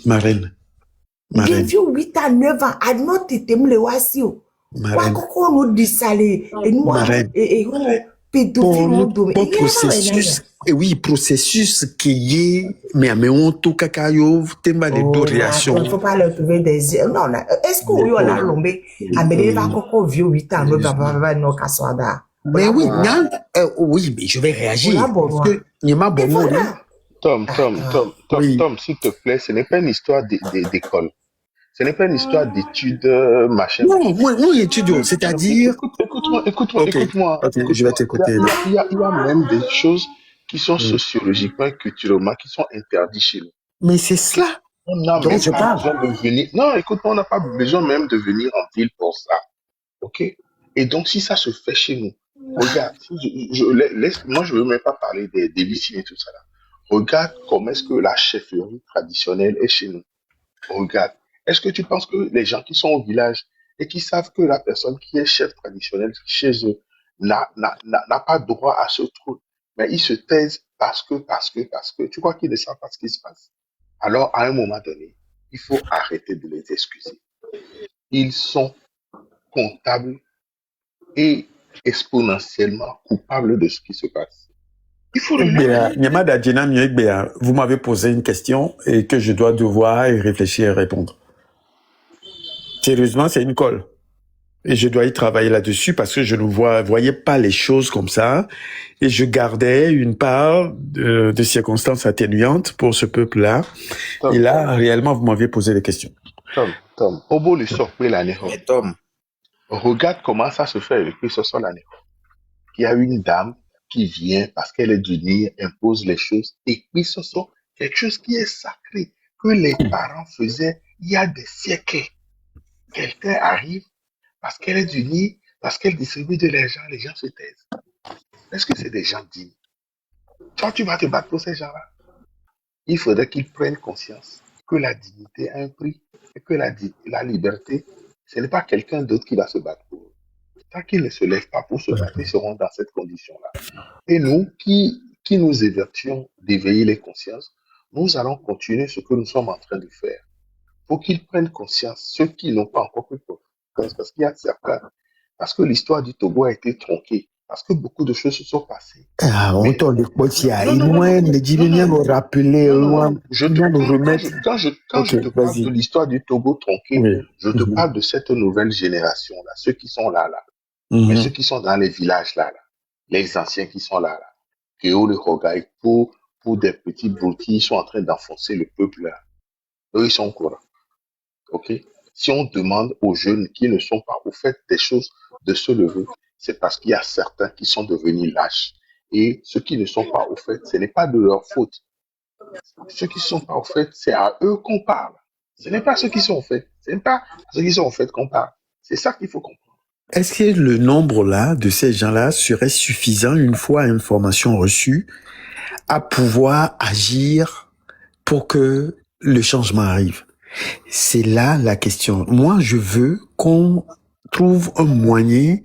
Marraine. Bien vu 8 à 9 ans, à notre thème le wasio. Quoi qu'on nous dit ça et nous et pour processus et oui processus qui est mais on tout cacayo thème de deux réactions. Il faut pas leur trouver des non est-ce qu'on y a lombé à me va coco vieux 8 ans nous va no kaswada. Mais oui, oui, mais je vais réagir parce que il m'a bon. Tom, s'il te plaît, ce n'est pas une histoire d'école. Ce n'est pas une histoire d'études, machin. Non, oui, études, c'est-à-dire... Écoute-moi. Ok, je vais t'écouter. Il y a même des choses qui sont sociologiquement, culturellement, qui sont interdites chez nous. Mais c'est cela. On n'a même pas besoin de venir... Non, écoute-moi, on n'a pas besoin même de venir en ville pour ça. Ok? Et donc, si ça se fait chez nous, regarde, moi, je ne veux même pas parler des victimes et tout ça là. Regarde comment est-ce que la chefferie traditionnelle est chez nous. Regarde. Est-ce que tu penses que les gens qui sont au village et qui savent que la personne qui est chef traditionnel chez eux n'a pas droit à ce truc, mais ils se taisent parce que, tu crois qu'ils ne savent pas ce qui se passe. Alors, à un moment donné, il faut arrêter de les excuser. Ils sont comptables et exponentiellement coupables de ce qui se passe. Vous m'avez posé une question et que je dois devoir y réfléchir et répondre. Sérieusement, c'est une colle. Et je dois y travailler là-dessus parce que je ne voyais pas les choses comme ça. Et je gardais une part de circonstances atténuantes pour ce peuple-là. Et là, réellement, vous m'aviez posé des questions. Tom, Obo le surpris l'année. Tom. Regarde comment ça se fait avec ce soit l'année. Il y a une dame qui vient parce qu'elle est du Nil, impose les choses. Et puis, ce sont quelque chose qui est sacré, que les parents faisaient il y a des siècles. Quelqu'un arrive parce qu'elle est du Nil, parce qu'elle distribue de l'argent, les gens se taisent. Est-ce que c'est des gens dignes? Toi, tu vas te battre pour ces gens-là. Il faudrait qu'ils prennent conscience que la dignité a un prix et que la liberté, ce n'est pas quelqu'un d'autre qui va se battre pour eux. Tant qu'ils ne se lèvent pas pour se battre, ils seront dans cette condition-là. Et nous, qui nous évertions d'éveiller les consciences, nous allons continuer ce que nous sommes en train de faire. Pour qu'ils prennent conscience, ceux qui n'ont pas encore pris conscience, parce qu'il y a certains, parce que l'histoire du Togo a été tronquée, parce que beaucoup de choses se sont passées. Ah, on Mais t'en est pas si non, non, non, loin, non, ne dis non, rien non, nous rappeler, non, non, loin, non. Je te, nous quand remettre. quand Ok, je te parle de vas-y. l'histoire du Togo tronqué, Oui. je te parle de cette nouvelle génération-là, ceux qui sont là, mais ceux qui sont dans les villages là, les anciens qui sont là, Kéo le Rogaï, pour des petits broutilles, ils sont en train d'enfoncer le peuple là. Eux, ils sont au courant. Ok? Si on demande aux jeunes qui ne sont pas au fait des choses de se lever, c'est parce qu'il y a certains qui sont devenus lâches. Et ceux qui ne sont pas au fait, ce n'est pas de leur faute. Ceux qui ne sont pas au fait, c'est à eux qu'on parle. Ce n'est pas ceux qui sont au fait. Ce n'est pas ceux qui sont au fait qu'on parle. C'est ça qu'il faut comprendre. Est-ce que le nombre là de ces gens-là serait suffisant une fois information reçue à pouvoir agir pour que le changement arrive? C'est là la question. Moi, je veux qu'on trouve un moyen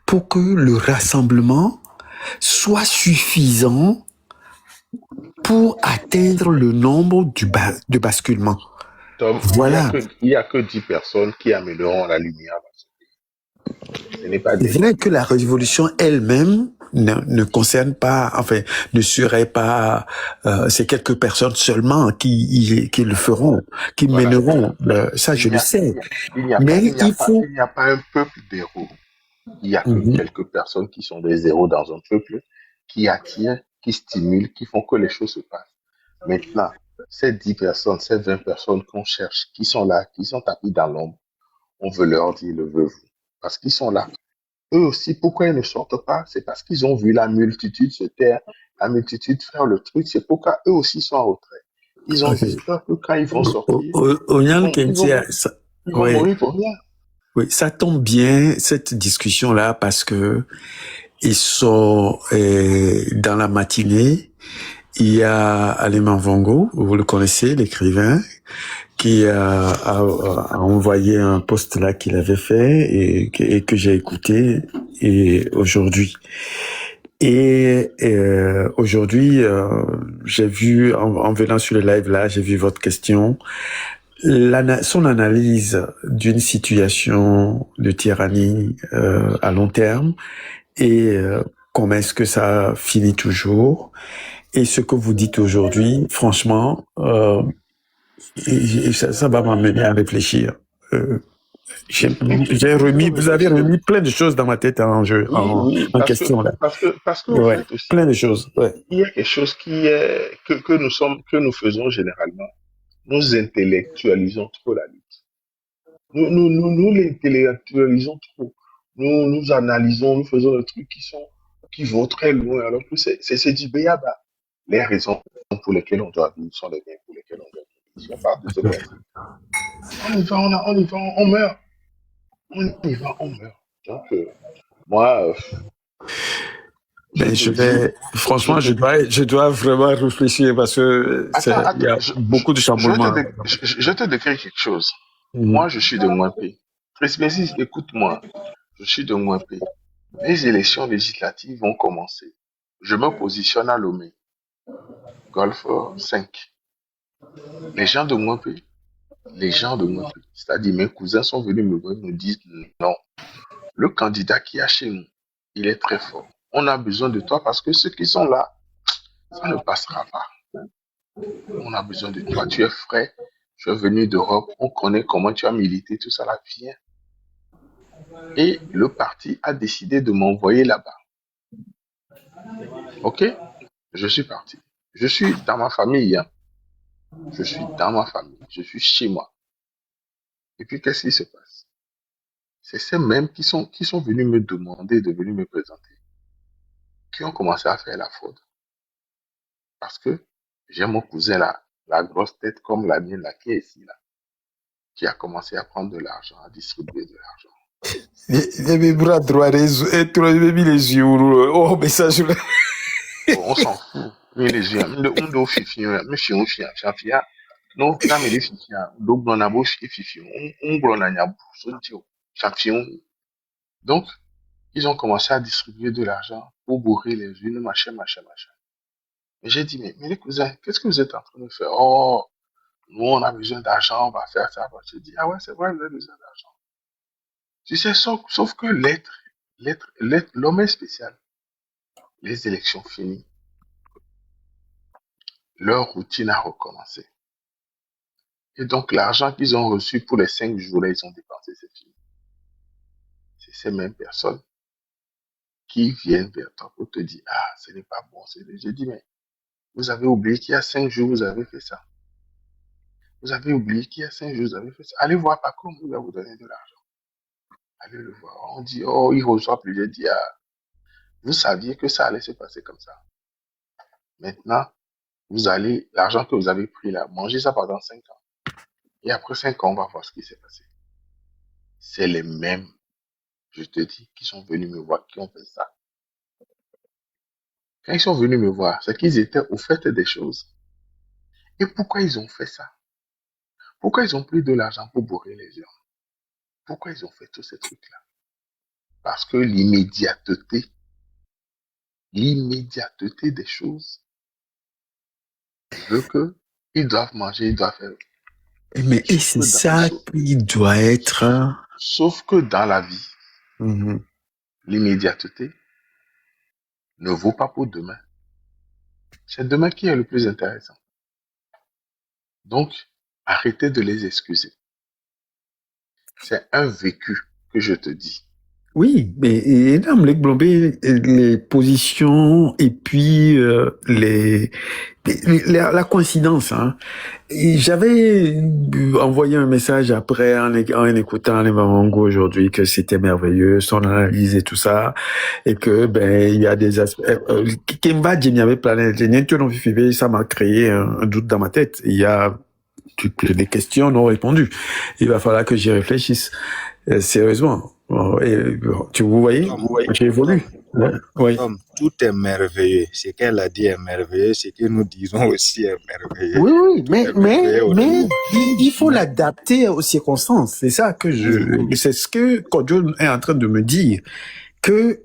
pour que le rassemblement soit suffisant pour atteindre le nombre de basculement. Tom, Voilà. il y a que 10 personnes qui amèneront la lumière dans ce pays. Ce n'est pas C'est des vrai que la révolution elle-même ne concerne pas, enfin, ne serait pas, c'est quelques personnes seulement qui le feront, qui voilà. mèneront. Ça, je le sais. Il n'y a pas un peuple d'héros. Il n'y a que quelques personnes qui sont des héros dans un peuple, qui attirent, qui stimulent, qui font que les choses se passent. Maintenant, ces 10 personnes, ces 20 personnes qu'on cherche, qui sont là, qui sont tapis dans l'ombre, on veut leur dire le veux-vous. Parce qu'ils sont là. Eux aussi, pourquoi ils ne sortent pas? C'est parce qu'ils ont vu la multitude se taire, la multitude faire le truc. C'est pourquoi eux aussi sont en retrait. Ils ont juste peur que quand ils vont sortir, ils vont mourir pour rien. Oui, ça tombe bien, cette discussion-là, parce que ils sont dans la matinée. Il y a Alema Vongo, vous le connaissez, l'écrivain, qui a envoyé un post là qu'il avait fait et que j'ai écouté et aujourd'hui. Et aujourd'hui, j'ai vu, en venant sur le live là, j'ai vu votre question. Son analyse d'une situation de tyrannie à long terme et comment est-ce que ça finit toujours. Et ce que vous dites aujourd'hui, franchement, ça va m'amener à réfléchir. Vous avez remis plein de choses dans ma tête en question là. Parce que ouais, en fait aussi, plein de choses. Ouais. Il y a quelque chose qui est que nous faisons généralement. Nous intellectualisons trop la lutte. Nous l'intellectualisons trop. Nous analysons, nous faisons des trucs qui vont très loin. Alors que c'est du béaba. Les raisons pour lesquelles on doit vivre sont les biens pour lesquels on doit vivre. Si on part de ce principe, on y va, on meurt. On y va, on meurt. Donc, moi, franchement, je dois vraiment réfléchir parce que il y a beaucoup de chamboulements. Je te décris quelque chose. Moi, je suis de Mouampé. Trismésis, écoute-moi. Je suis de Mouampé. Les élections législatives vont commencer. Je me positionne à Lomé. Golf 5. Les gens de Mouampé, c'est-à-dire mes cousins sont venus me voir et me disent non. Le candidat qui est chez nous, il est très fort. On a besoin de toi parce que ceux qui sont là, ça ne passera pas. On a besoin de toi. Tu es frais. Tu es venu d'Europe. On connaît comment tu as milité. Tout ça là, viens. Et le parti a décidé de m'envoyer là-bas. Ok? Je suis parti. Je suis dans ma famille. Hein. Je suis dans ma famille. Je suis chez moi. Et puis, qu'est-ce qui se passe? C'est ces mêmes qui sont venus me demander de venir me présenter. qui ont commencé à faire la fraude. Parce que j'ai mon cousin là, la grosse tête comme la mienne là, qui est ici là, qui a commencé à prendre de l'argent, à distribuer de l'argent. Mes bras droits, tu as mis les yeux. Oh, mais ça, je... On s'en fout. Mais les yeux, on doit fifi, mais si on fait un fia, non, là, mais les fifi, donc on a beau fifi, on a champion. Donc, ils ont commencé à distribuer de l'argent pour bourrer les unes, machin. Et j'ai dit, mais les cousins, qu'est-ce que vous êtes en train de faire? Oh, nous, on a besoin d'argent, on va faire ça. J'ai dit, ah ouais, c'est vrai, vous avez besoin d'argent. Tu sais, sauf que l'homme est spécial. Les élections finies, leur routine a recommencé. Et donc, l'argent qu'ils ont reçu pour les 5 jours, là, ils ont dépensé, c'est fini. C'est ces mêmes personnes qui viennent vers toi pour te dire, ah, ce n'est pas bon. J'ai dit, mais vous avez oublié qu'il y a 5 jours, vous avez fait ça. Vous avez oublié qu'il y a 5 jours, vous avez fait ça. Allez voir Paco, il va vous donner de l'argent. Allez le voir. On dit, oh, il reçoit plus. J'ai dit, ah, vous saviez que ça allait se passer comme ça. Maintenant, vous allez, l'argent que vous avez pris là, mangez ça pendant 5 ans. Et après 5 ans, on va voir ce qui s'est passé. C'est les mêmes, je te dis, qui sont venus me voir, qui ont fait ça. Quand ils sont venus me voir, c'est qu'ils étaient au fait des choses. Et pourquoi ils ont fait ça? Pourquoi ils ont pris de l'argent pour bourrer les urnes? Pourquoi ils ont fait tous ces trucs-là? Parce que l'immédiateté des choses veut que ils doivent manger, ils doivent faire. Mais et c'est ça qui doit être. Sauf que dans la vie, l'immédiateté ne vaut pas pour demain. C'est demain qui est le plus intéressant. Donc, arrêtez de les excuser. C'est un vécu que je te dis. Oui, mais les positions et puis la coïncidence. Hein. J'avais envoyé un message après en écoutant les Mamango aujourd'hui que c'était merveilleux, son analyse et tout ça, et que ben il y a des aspects. Kemba Jimmy avait plané, ça m'a créé un doute dans ma tête. Il y a des questions non répondues. Il va falloir que j'y réfléchisse sérieusement. Vous voyez, j'ai évolué. Oui. Tout est merveilleux. Ce qu'elle a dit est merveilleux. Ce que nous disons aussi est merveilleux. Oui, mais il faut l'adapter aux circonstances. C'est ça que c'est ce que Kodjo est en train de me dire. Que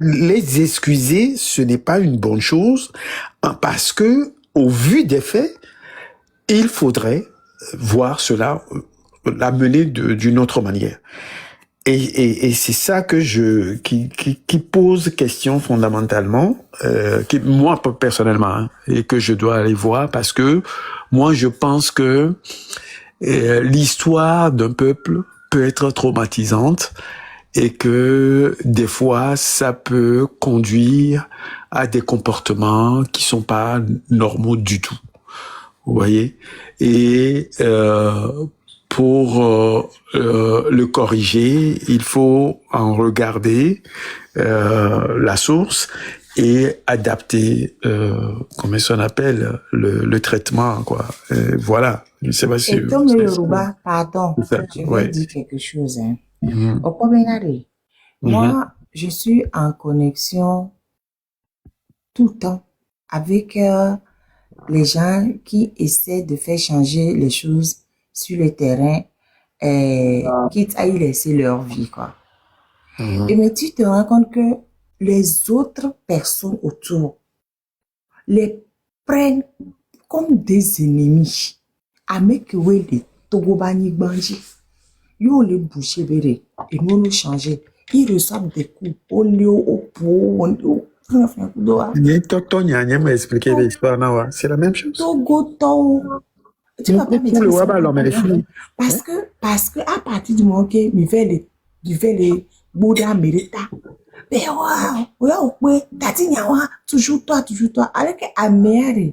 les excuser, ce n'est pas une bonne chose, parce que, au vu des faits, il faudrait voir cela, l'amener d'une autre manière. Et c'est ça que qui pose question fondamentalement, moi personnellement, hein, et que je dois aller voir parce que moi je pense que l'histoire d'un peuple peut être traumatisante et que des fois ça peut conduire à des comportements qui sont pas normaux du tout. Vous voyez? Et pour le corriger, il faut en regarder la source et adapter, comment ça s'appelle, le traitement, quoi. Voilà. Je sais pas si. Et comme le Yoruba, pardon, je vais dire quelque chose. Hein. Moi, je suis en connexion tout le temps avec les gens qui essaient de faire changer les choses sur le terrain, quitte à y laisser leur vie, quoi. Et mais tu te rends compte que les autres personnes autour les prennent comme des ennemis. Avec les Togobani Banji, yo les boucher béré, et nous nous changer. Ils reçoivent des coups au lieu au pot, c'est la même chose. Tu vas pas me dire parce que à partir du moment que il fait les Bouddha mérita. Mais ouais, toujours toi. Avec Améare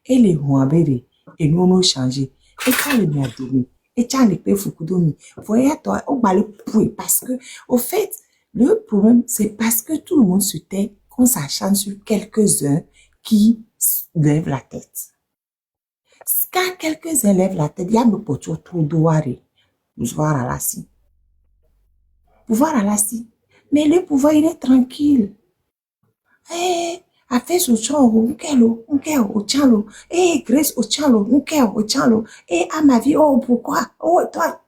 et les Huambere, et nous nous changer. Et quand les Miadoumi, et quand les Péfoukudomi, voyez toi, au balai parce que, au fait, le problème, c'est parce que tout le monde se tait qu'on s'acharne sur quelques-uns qui lèvent la tête. Quand quelques-uns lèvent la tête, il y a le poteau trop douaré. Pouvoir à la si. Pouvoir à la si. Mais le pouvoir, il est tranquille. Eh, a fait ce choro, au chalo. Eh, Grace au chalo, au chalo. Eh, à ma vie, oh, pourquoi? Oh, toi.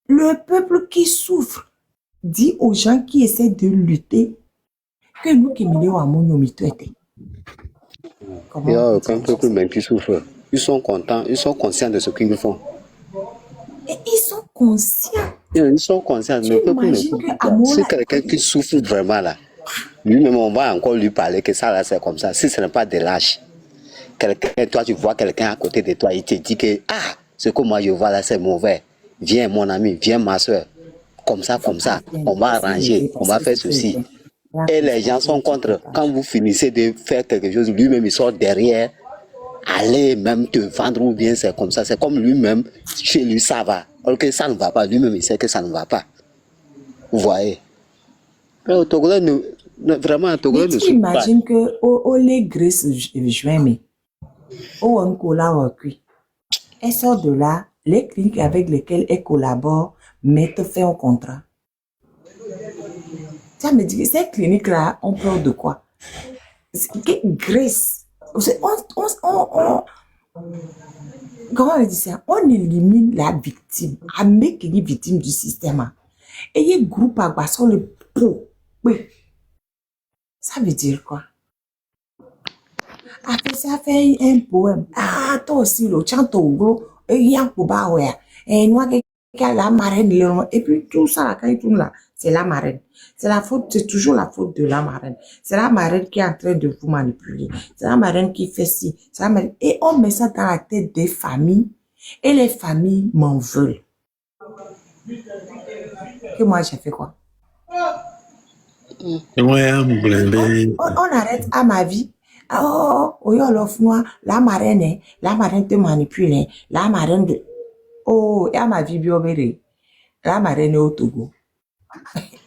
Le peuple qui souffre dit aux gens qui essaient de lutter que nous qui milieu à mon nomito était. Quand le peuple même qui souffre, ils sont contents, ils sont conscients de ce qu'ils font. Et ils sont conscients. Ils sont conscients. Le peuple ne souffre pas. C'est quelqu'un qui souffre vraiment là. Lui-même, on va encore lui parler que ça là, c'est comme ça. Si ce n'est pas des lâches. Quelqu'un, toi, tu vois quelqu'un à côté de toi, il te dit que, ah, ce que moi je vois là, c'est mauvais. Viens, mon ami, viens, ma soeur. Comme ça, on va arranger, on va faire ceci. Et les gens sont contre. Quand vous finissez de faire quelque chose, lui-même, il sort derrière. Allez même te vendre ou bien c'est comme ça. C'est comme lui-même, chez lui, ça va. Alors que ça ne va pas. Lui-même, il sait que ça ne va pas. Vous voyez. Mais au Togolais, vraiment, au Togolais, mais tu imagines que au les Grèce juin, mais au Angola ou elle sort de là, les cliniques avec lesquelles elle collabore mettent fait un contrat. Ça me dit que ces cliniques-là ont peur de quoi? Grèce. Comment on dit ça? On élimine la victime. Avec les victimes du système. Et il y a un groupe à quoi sur le pot. Oui. Ça veut dire quoi? Après ça, fait un poème. Ah, toi aussi, le chant au gros. Et il y a un peu bas, ouais. Et nous, la marraine, et puis tout ça, quand il tourne là, c'est la marraine. C'est la faute, c'est toujours la faute de la marraine. C'est la marraine qui est en train de vous manipuler. C'est la marraine qui fait ci. C'est la marraine. Et on met ça dans la tête des familles. Et les familles m'en veulent. Et moi, j'ai fait quoi? Ouais, on arrête à ma vie. Oh, la marraine te manipule. La marraine de... Oh, et à ma vie, biobéré. La marraine est au Togo.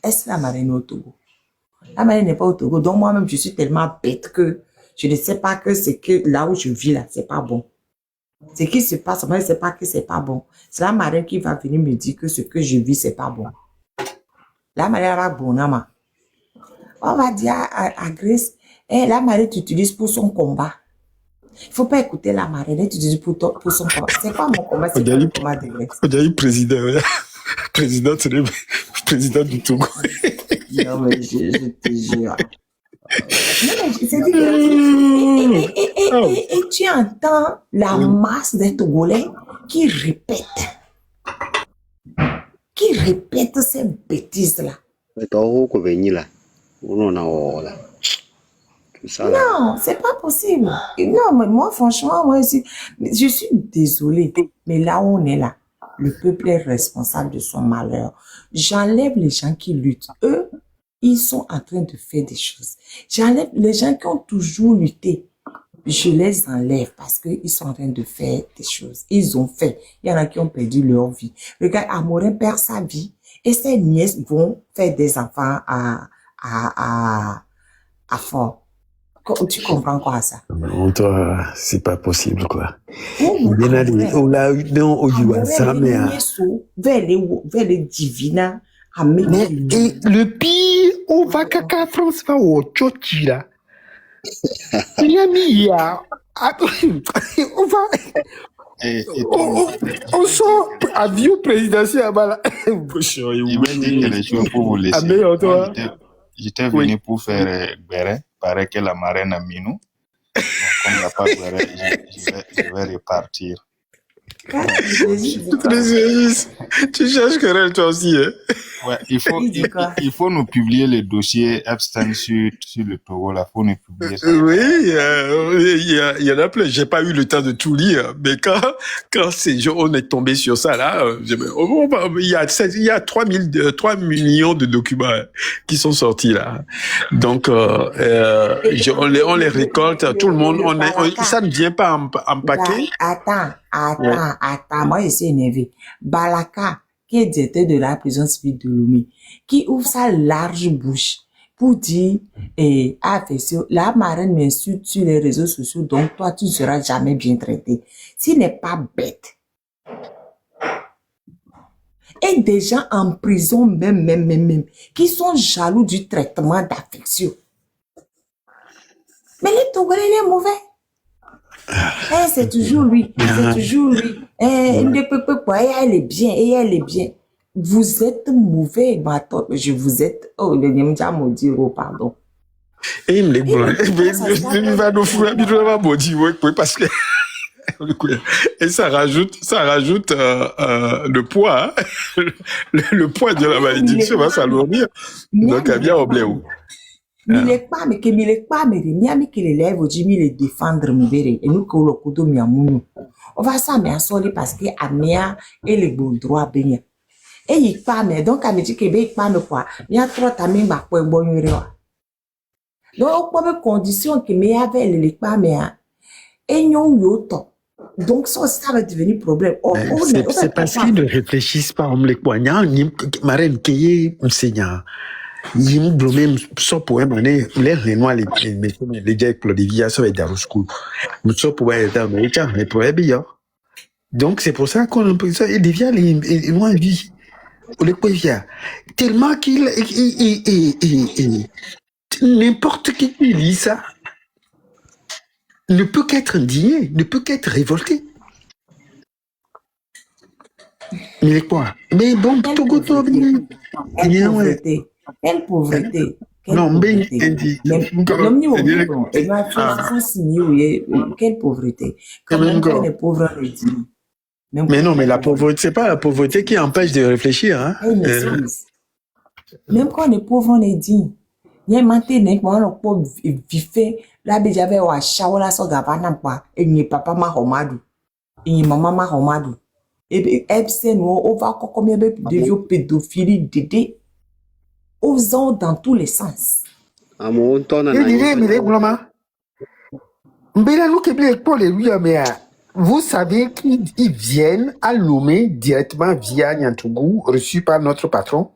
Est-ce que la marraine est au Togo? La marraine n'est pas au Togo. Donc moi-même, je suis tellement bête que je ne sais pas que c'est que là où je vis là, c'est pas bon. Ce qui se passe, moi, je ne sais pas que c'est pas bon. C'est la marraine qui va venir me dire que ce que je vis, c'est pas bon. La marraine va bon, nama. On va dire à Grace, la marraine t'utilise pour son combat. Il ne faut pas écouter la marraine, elle t'utilise pour son combat. C'est pas mon combat, c'est pas le combat de Grace. On a eu président, président, c'est le président du Togo. Non, mais je te jure. Et tu entends la masse des Togolais qui répètent ces bêtises-là. Non, c'est pas possible. Non, mais moi, franchement, moi aussi, je suis désolée. Mais là où on est là, le peuple est responsable de son malheur. J'enlève les gens qui luttent. Eux, ils sont en train de faire des choses. J'enlève les gens qui ont toujours lutté. Je les enlève parce qu'ils sont en train de faire des choses. Ils ont fait. Il y en a qui ont perdu leur vie. Regarde, Amorin perd sa vie et ses nièces vont faire des enfants à fort. Tu comprends quoi ça? Non, toi, c'est pas possible, quoi. Vers les divina. Mais le pire, on va caca France va au tchotchi là. Il a mis on va. On sort avion présidentiel à Bala. Je vais dire quelque chose pour vous laisser. J'étais venu pour faire béret. Paraît que la marraine a mis nous. Comme il n'y a pas de béret, je vais repartir. Tu cherches querelle toi aussi, hein? Ouais, il faut nous publier le dossier Epstein sur le Togo, là. Il faut nous publier ça. Oui, il y en a plein. J'ai pas eu le temps de tout lire, mais quand on est tombé sur ça, là, il y a 3 millions de documents qui sont sortis, là. Donc, on les récolte, tout le monde, ça ne vient pas en paquet. Attends, moi je suis énervé. Balaka, qui est directeur de la prison civile de Lomé, qui ouvre sa large bouche pour dire, la marraine m'insulte sur les réseaux sociaux, donc toi, tu ne seras jamais bien traité. S'il n'est pas bête. Et des gens en prison même, qui sont jaloux du traitement d'affection. Mais les Togolais, il est mauvais. C'est toujours lui, c'est toujours lui. Elle est bien, et elle est bien. Vous êtes mauvais, je vous être. Oh, le Niamja m'a dit, oh, pardon. Et il va nous foutre parce que et ça rajoute le poids, hein? le poids de la malédiction va s'alourdir. Donc, à bien au bléou. Milek pas, mais Niami qui l'élève au Jimmy les défendre, et nous, que le coup de Miamounou. On va s'améasoler parce que Amia et les bons droits bénia. Et il parle, donc, à me dire que il parle quoi? Il y a trop d'amis, ma poing bon donc, au même condition que me avait les pas, mais, et nous, yoto. Donc, ça va devenir problème. C'est parce qu'ils ne réfléchissent pas, on me les poignards, marraine, qui est enseignant. Yim blomé so poème année les Renois les Jack Claudivia so et Daruscool so poème mais tiens mais poème bien donc c'est pour ça qu'on peut ça et devient les loin vie les poèmes tellement qu'il n'importe qui lit ça ne peut qu'être indigné, ne peut qu'être révolté. Mais les quoi? Mais bon, Togo, quelle pauvreté. Non, mais quelle pauvreté. Quand même qu'on est pauvre, on le dit. Mais non, mais la pauvreté, c'est pas la pauvreté qui empêche de réfléchir. Hein? Même quand on est pauvre, on est dit. Il y a un matin, on a pas vivre. Là, j'avais un chaola sur Gavana, quoi. Et il n'y a papa Mahomadou. Et il y a maman Mahomadou. Et puis, on va encore combien de pédophilie dédé. Osant dans tous les sens. Vous savez qu'ils viennent à Lomé directement via Niantougou, reçu par notre patron?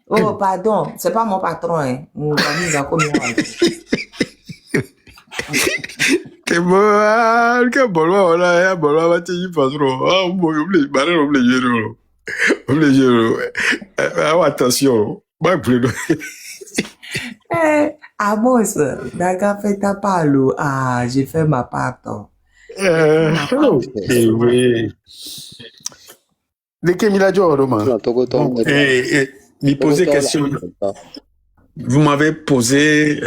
Oh, pardon, c'est pas mon patron, hein. Mon ami va combien? Que bon, voilà, bon, va te dire patron. Ah, bon, attention, moi, plus. Amos, d'accord, fait ta parole. Ah, j'ai fait ma part. Oui. Les Kémila Djoroma. Poser question. Vous m'avez posé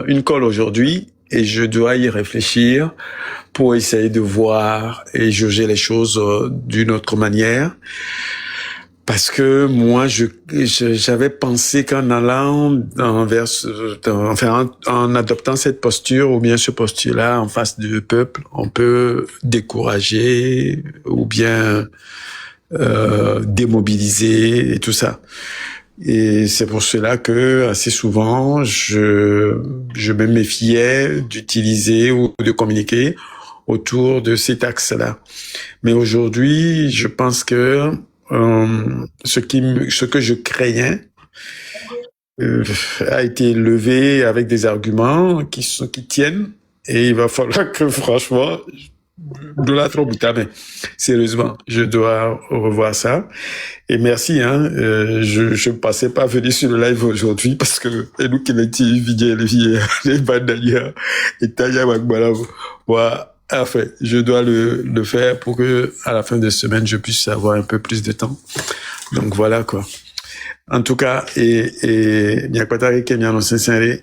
une colle aujourd'hui et je dois y réfléchir pour essayer de voir et juger les choses d'une autre manière. Parce que moi, j'avais pensé qu'en allant en adoptant cette posture ou bien ce posture-là en face du peuple, on peut décourager ou bien démobiliser et tout ça. Et c'est pour cela que assez souvent je me méfiais d'utiliser ou de communiquer autour de cet axe-là. Mais aujourd'hui, je pense que ce que je craignais a été levé avec des arguments qui tiennent, et il va falloir que franchement de la trop mais sérieusement, je dois revoir ça. Et merci, hein. Je passais pas venir sur le live aujourd'hui parce que nous qui les bandaliers et Taya Magbala, enfin, je dois le faire pour que à la fin de semaine je puisse avoir un peu plus de temps. Donc voilà quoi. En tout cas, et Nyakpatari Kenya sincère,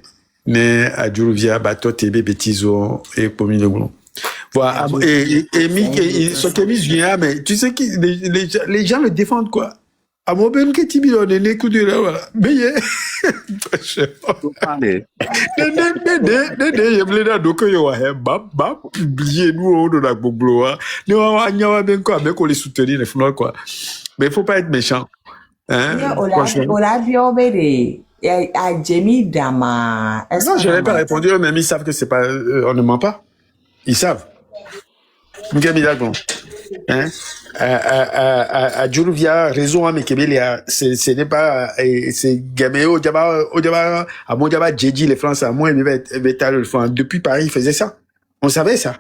ne adjuvia bateau TB bêtiso et pomine le boulon. Voilà. Et ce que vient, mais tu sais que les gens le défendent quoi. À mon ben que Tibi on est coup de là voilà. Mais je voulais dire donc yo bab publier nous on a gbogbo nous on ben quoi avec on les soutenir les fous quoi. Mais il faut pas être méchant. Hein? On l'a vu à Jamie Dama. Non, je n'avais pas répondu, mais ils savent que c'est pas on ne ment pas. Ils savent. Hein? à Julvia raison mais Kebelia ce n'est pas c'est Gaméo Djaba à mon Djaba Djedji les Français à moi depuis Paris ils faisaient ça. On savait ça.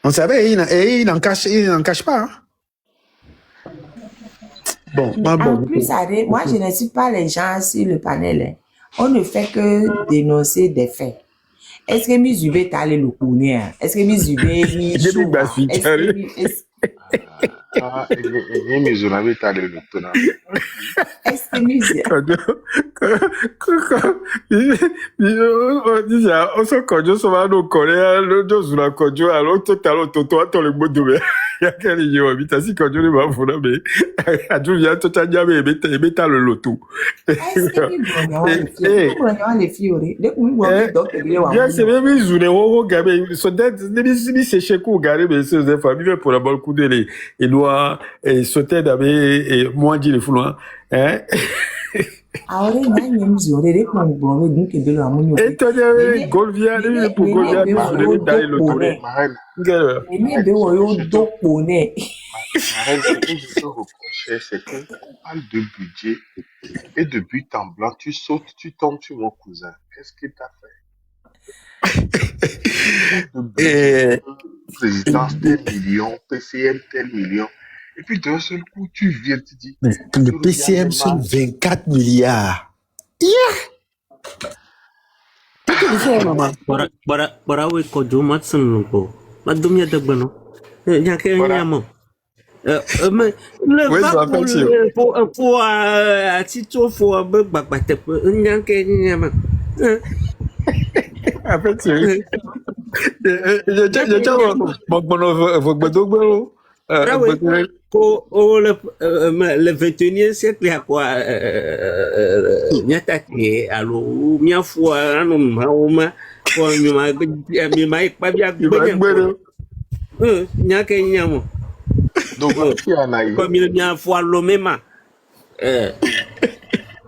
On savait et il n'en cache pas. Hein. Bon, en plus, moi, je ne suis pas les gens sur le panel. Hein. On ne fait que dénoncer des faits. Est-ce que Mizube t'a le connaît? Est-ce que Mizube est-ce que Mizube on se conjo souvent nos Coréens le jour la conjo alors tout à l'autre toi le mot de il y a quel yo habite si conjo ne va foutre mais à tout vient tout à jamais mettre le loto est-ce que les filles bien c'est même ils ont les gamé so d'être ni c'est chez quoi garé mais c'est des familles pour la bonne coup de les et noir et sauter d'abé et moi dit les fous hein ahora nyanyem ziorere kongbono dunke belo amunyo etone golvia ni pour golvia ni d'aller le tourner mais be wo yo dopone c'est qu'on parle de budget et de but en blanc tu sautes tu tombes sur mon cousin qu'est-ce qu'il t'a fait présidence tel million PCM tel million et puis d'un seul coup tu viens tu dis le PCM sont 24 milliards bara we ko jomat sun ko madum ya dagbano ya ke nyamo le va pour à titre pour bagbate nya ke nyama en fait c'est le 21e siècle à quoi nyatake alo miafua anu mauma ko mi mai pa bia gbenu nyake nyamo donc ko mi miafua lo mema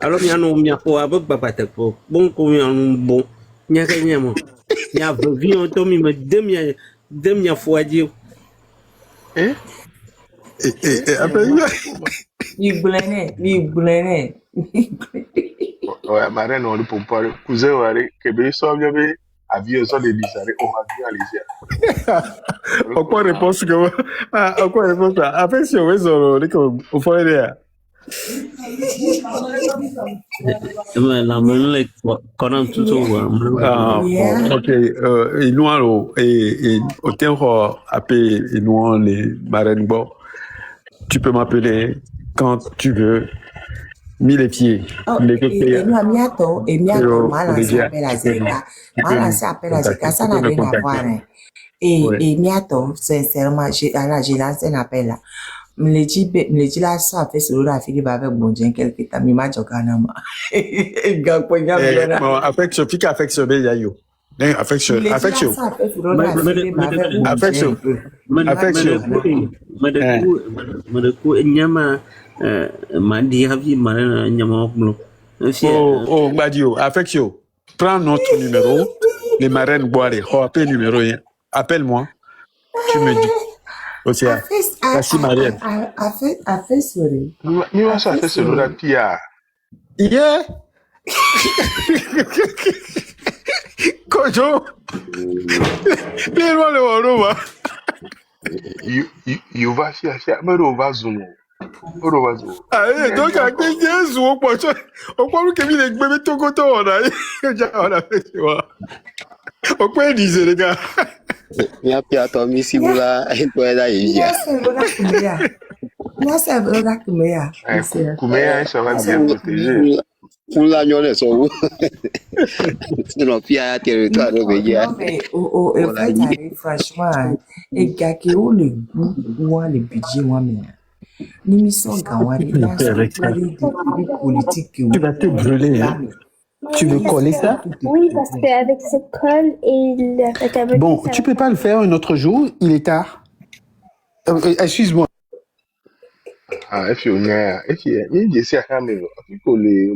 alors mi anu miafua babata ko bon ko mi anu bon nyake nyamo nya vi on to mi me demia fois dire après ni blene ouais marraine on pour parler cousin ouais que be so bien be avion so de disare on va bien aller encore réponse que encore réponse après si on veut sur les comme au fond là la menle quand tout ok et nous alors et au temps appelé et nous les marraines bon tu peux m'appeler quand tu veux mis les pieds les pieds et miato malance appelle à Zeka ça n'a rien à voir et miato sincèrement j'ai lancé un appel là me dit là ça fait sur la fille avec bon Dieu quelque temps mi ma jogana ma affection fica affection ya yo affection Medeku nyama mandi havi mana nyama blo. Oh Badio, affection. Prends notre numéro, les marraines boirées. Appelle numéro 1. Appelle-moi. Tu me dis. Aussi, merci Marielle. A fait sourire. Ni va ça fait sur la pia. Yeah. Kojo. Les lois le waroma. You va chercher mais on va zoomer. Ah donc à quel zoom pour ça. On croit que il est bébé tokoto on a. On a fait tu vois. On peut dire les gars. Mia pia to mi si bula toi là il y a. Moi c'est vrai que meya. Kumeya ça va bien protéger. Pour la nyone so. Sinon pia territoire de Béguia. Non mais au fait franchement et gars qui ont le goût ou le budget moi même. L'émission Gawari là c'est politique. Tu vas te brûler. Hein. Tu veux coller ça? Oui, parce qu'avec cette colle et la table. Bon, tu peux pas le faire un autre jour, il est tard. Excuse-moi. Ah, et puis il y a ça quand même. Il faut les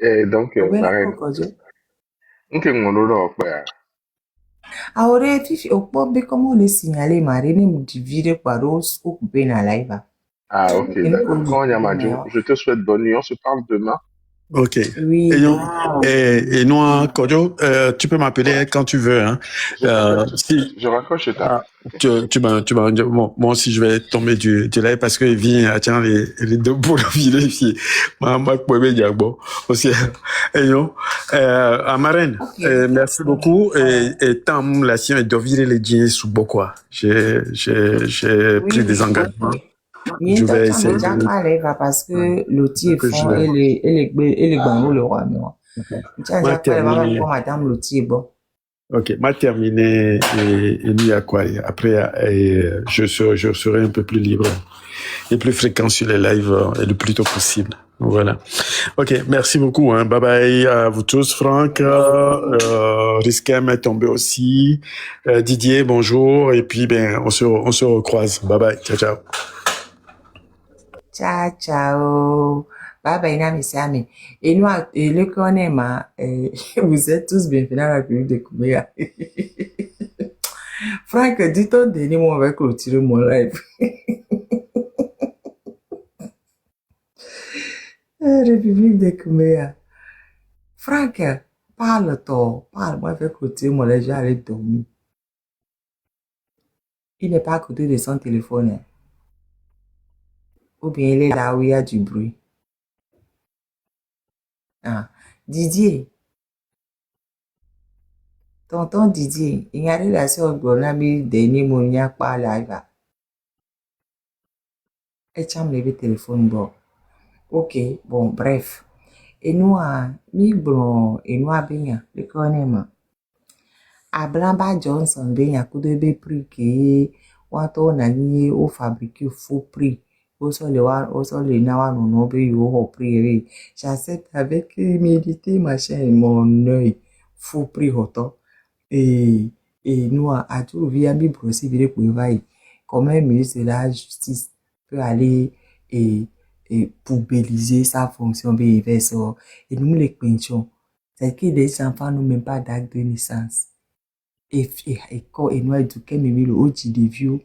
et donc pareil. OK, mon lolo quoi. Ahora, fifi, o pombe como le signalé, marine, me divide par os, ou ben à live. Ah, ok, Et nous, d'accord. Quand il y a pour je te souhaite bonne nuit. On se parle demain. Ok. oui. Et nous, Kojo, tu peux m'appeler quand tu veux. Hein. Je raccroche, je t'appelle. Tu m'as bon, moi aussi je vais tomber du live parce que vient tiens les deux boules filés puis moi pouvais dire bon aussi et non Amaren merci beaucoup et tant la science de virer les jeans sous beaucoup j'ai pris des engagements je vais essayer de parce que l'outil est fond et les bandeaux le roi moi madame l'outil est bon. Ok, m'a terminé et lui à quoi après je serai un peu plus libre et plus fréquent sur les lives et le plus tôt possible. Voilà. Ok, merci beaucoup. Hein. Bye bye à vous tous. Franck, Riskem est tombé aussi. Didier, bonjour. Et puis ben on se recroise. Bye bye. Ciao ciao. Ciao ciao. Bye bye Nami Sami. Et nous et le connaît vous êtes tous bienvenus dans la République de Kouméa. Franck, dis ton dernier mot avec clôturer mon live. République de Kouméa. Franck, parle-moi avec clôturer mon live, j'allais dormir. Il n'est pas à côté de son téléphone. Hein. Ou bien il est là où il y a du bruit. Ah. Didier. Tonton Didier, il y a une relation avec mon ami dernier mot, il n'y a pas live. Et tu as le téléphone bon. Ok, bon, bref. Et nous, mi bon, et nous, bien, le connaît, Ablamba Johnson, bien, coup de bé prix qui, on a nié au fabriqué faux prix. Au sol, le nawa, non, bé, au prix, j'accepte avec humilité, machin, mon œil, faux prix, autant. Et nous, à tout, via mi brosser, vire pour y comment un ministre de la justice peut aller et poubelliser sa fonction BIVSO. Et nous les pensions. C'est que les enfants n'ont même pas d'acte de naissance. Et nous éduquons même le haut de vieux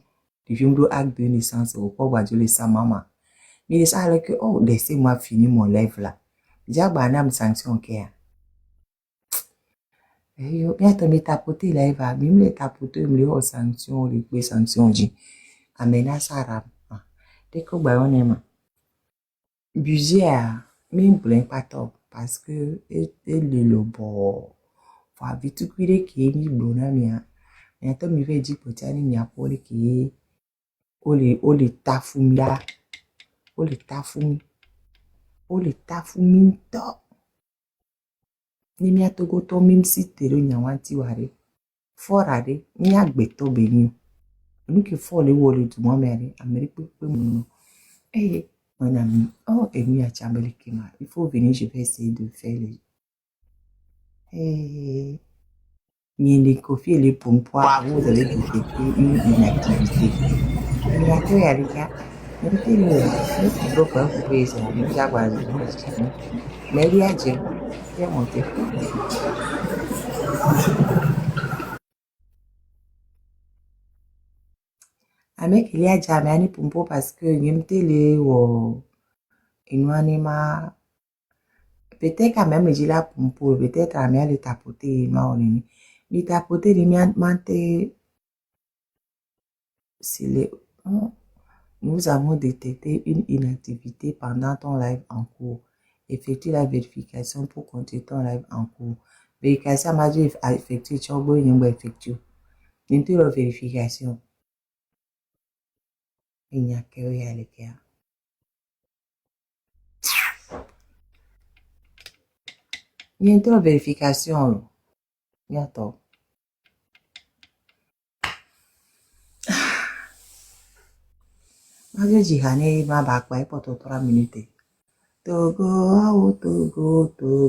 acte de naissance au corps de les sa maman. Mais ça alors que, oh, laissez-moi finir mon live là. Déjà, banam sanction qu'il yo, bientôt me tapoter là, il va même les tapoter, me les sanctions, les sanctions, dit. Amena Sarah. Dès que on aime. Budget même pas top parce que elle est le bon. Faut vite cuire qui est ni blona mia. Mais toi mi veut dire que tu as ni a pour qui o le tafumia. O le tafumi top. Ni mi a togo to même si tero nya wanti ware. Forade ni agbeto beni. Nous qui faut les wole du moi mère Amérique peu mon. Eh mon ami, oh, et lui à Tchambelekema, il faut venir, je vais essayer de faire les. Eh, les coffee et les pompoirs, vous allez détecter une inactivité. Il y a que à l'écart. Mettez le plus pour couper ça, le jaguar, mais il y a Dieu, il y a monté. Avec il y a jamais un pompo parce que il y a un télé ou une anima. Peut-être quand même, j'ai la pompo, peut-être à me tapoter, mais tapoter, il m'a nous avons détecté une inactivité pendant ton live en cours. Effectue la vérification pour continuer ton live en cours. Vérification m'a dit effectuer, tu as besoin de effectuer. Une la vérification. Il n'y a que rien à faire. Il y a une vérification. Il y a tout. Je dis que ma bague pour 3 minutes. Togo,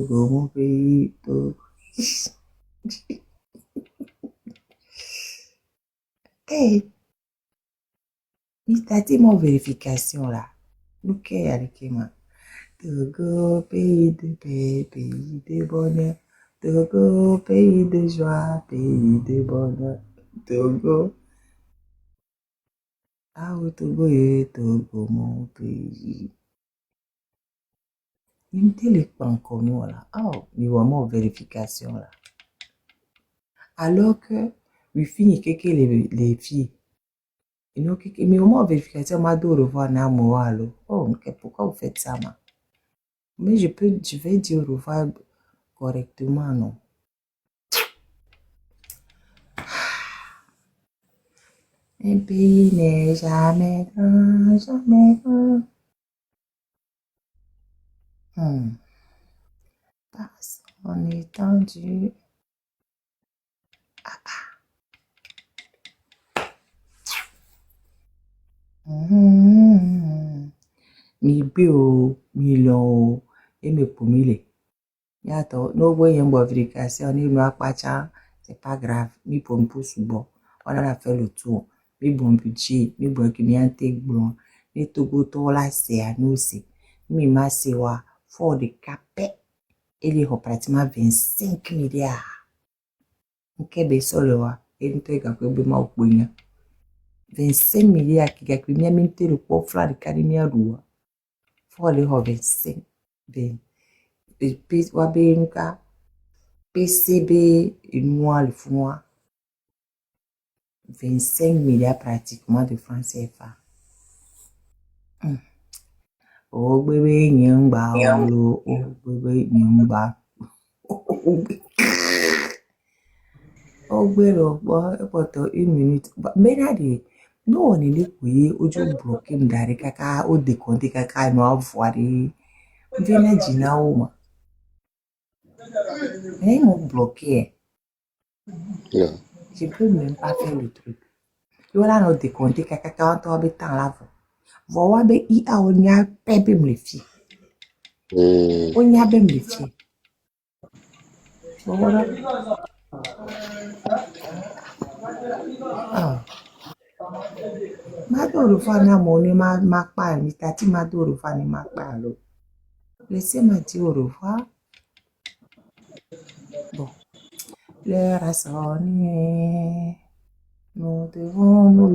mon pays, Togo. Hey, mais t'as dit mon vérification là. Nous qu'est avec moi. Togo, pays de paix, pays de bonheur. Togo, pays de joie, pays de bonheur. Togo. Ah oui, Togo est Togo, mon pays. Il me dit les encore nous là. Oh, mais vraiment vérification là. Alors que, oui, fini que les filles. Mais au moins vérification, m'a dit au revoir, n'a moi alors. Oh, pourquoi vous faites ça, ma? Mais je vais dire au revoir correctement, non? Un pays n'est jamais grand, jamais grand. Personne étendu. Mi bi o, mi lo o, et me pomile. Yato, no voyez une vérification, ni no akpacha, c'est pas grave. Mi pom pousse bon. On en a fait le tour. Mi bon budget, mi bon qui mi intègre bon. Mi togo to la c'est à nous aussi. Mi ma sewa, fort de capé. Il est pratiquement 25 milliards. Nkebe solo wa, et nous te gakwe bema okwenye. 25 milliards qui gakwe mi aminte le pofla de kadimia rua. Fort de 25. Ben. Wabenka PCB mois le mois 25 milliards pratiquement de francs CFA. Oh bébé nyamba olo, oh bébé nyamba. Oh bébé poto 1 minute. Benade no on est couillé ojo bloqué m'dare kaka o décompté kaka no avoire. Vena jina oma. Mais ils m'ont bloqué. Yeah. Je peux même pas faire le truc. Voilà no décompté kaka quand on habitant là. Voilà ben il a on y a pépé me le fi. On y a ben me le fi. Voilà. Ah. Madoro fana moni ma pa ni tati madoro fani ma pa lo. Laissez-moi dire au revoir. Bon. L'heure a sonné. Nous devons nous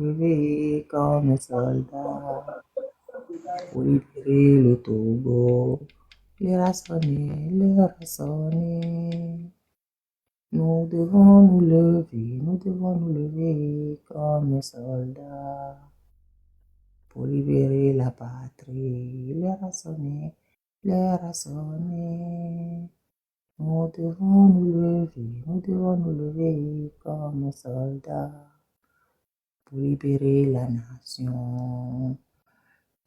lever comme soldats pour libérer le Togo. L'heure a sonné, l'heure a sonné. Nous devons nous lever comme soldats pour libérer la patrie. L'heure a sonné, l'heure a sonné. Nous devons nous lever comme soldats pour libérer la nation.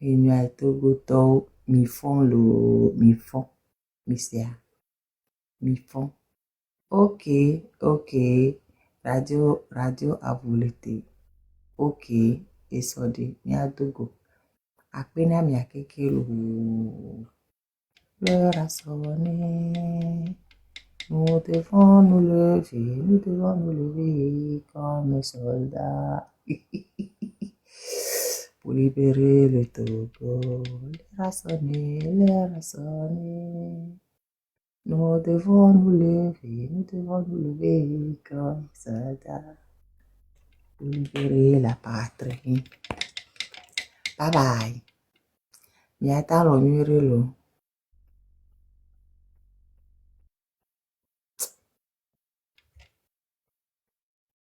Et nous à Togo, mi font, mi font. Ok, radio à volonté. Ok, et ça dit, mi à Togo. Apena mi à keke lo. L'heure a sonné. Nous devons nous lever comme soldats pour libérer le Togo. L'heure a sonné, l'heure a sonné. Nous devons nous lever comme soldats pour libérer la patrie. Bye bye. Mi attends le mur.